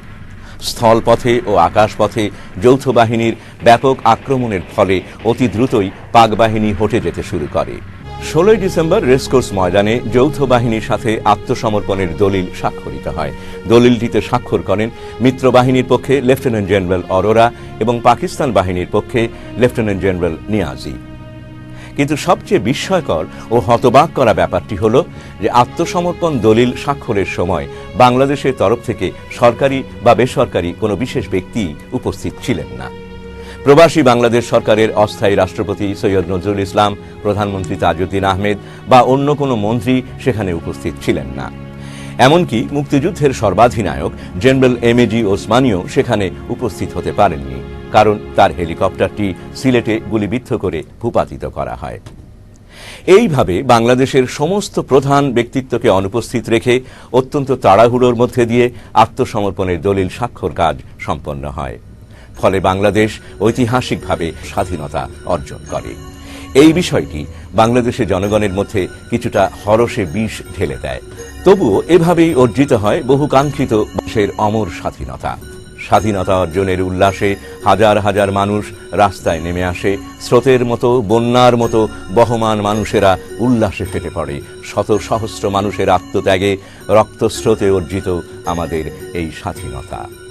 স্থলপথে ও আকাশপথে যৌথ বাহিনীর ব্যাপক আক্রমণের ফলে অতি দ্রুতই পাক বাহিনী হটে যেতে শুরু করে। 16 ডিসেম্বর রেসকোর্স ময়দানে যৌথ বাহিনীর সাথে আত্মসমর্পণের দলিল স্বাক্ষরিত হয়। দলিলটিতে স্বাক্ষর করেন মিত্র বাহিনীর পক্ষে লেফটেন্যান্ট জেনারেল অরোরা এবং পাকিস্তান বাহিনীর পক্ষে লেফটেন্যান্ট জেনারেল নিয়াজি। কিন্তু সবচেয়ে বিস্ময়কর ও হতবাক করা ব্যাপারটি হল যে আত্মসমর্পণ দলিল স্বাক্ষরের সময় বাংলাদেশের তরফ থেকে সরকারি বা বেসরকারি কোনো বিশেষ ব্যক্তি উপস্থিত ছিলেন না। প্রবাসী বাংলাদেশ সরকারের অস্থায়ী রাষ্ট্রপতি সৈয়দ নজরুল ইসলাম, প্রধানমন্ত্রী তাজউদ্দিন আহমেদ বা অন্য কোনো মন্ত্রী সেখানে উপস্থিত ছিলেন না। এমনকি মুক্তিযুদ্ধের সর্বাধিনায়ক জেনারেল এমএজি ওসমানীও সেখানে উপস্থিত হতে পারেননি, কারণ তার হেলিকপ্টারটি সিলেটে গুলিবিদ্ধ করে ভূপাতিত করা হয়। এইভাবে বাংলাদেশের সমস্ত প্রধান ব্যক্তিত্বকে অনুপস্থিত রেখে অত্যন্ত তাড়াহুড়োর মধ্যে দিয়ে আত্মসমর্পণের দলিল স্বাক্ষর কাজ সম্পন্ন হয়। ফলে বাংলাদেশ ঐতিহাসিকভাবে স্বাধীনতা অর্জন করে। এই বিষয়টি বাংলাদেশের জনগণের মধ্যে কিছুটা হরষে বিষ ঢেলে দেয়। তবুও এভাবেই অর্জিত হয় বহুকাঙ্ক্ষিত দেশের অমর স্বাধীনতা। স্বাধীনতা অর্জনের উল্লাসে হাজার হাজার মানুষ রাস্তায় নেমে আসে। স্রোতের মতো, বন্যার মতো বহমান মানুষেরা উল্লাসে ফেটে পড়ে। শত সহস্র মানুষের আত্মত্যাগে রক্তস্রোতে অর্জিত আমাদের এই স্বাধীনতা।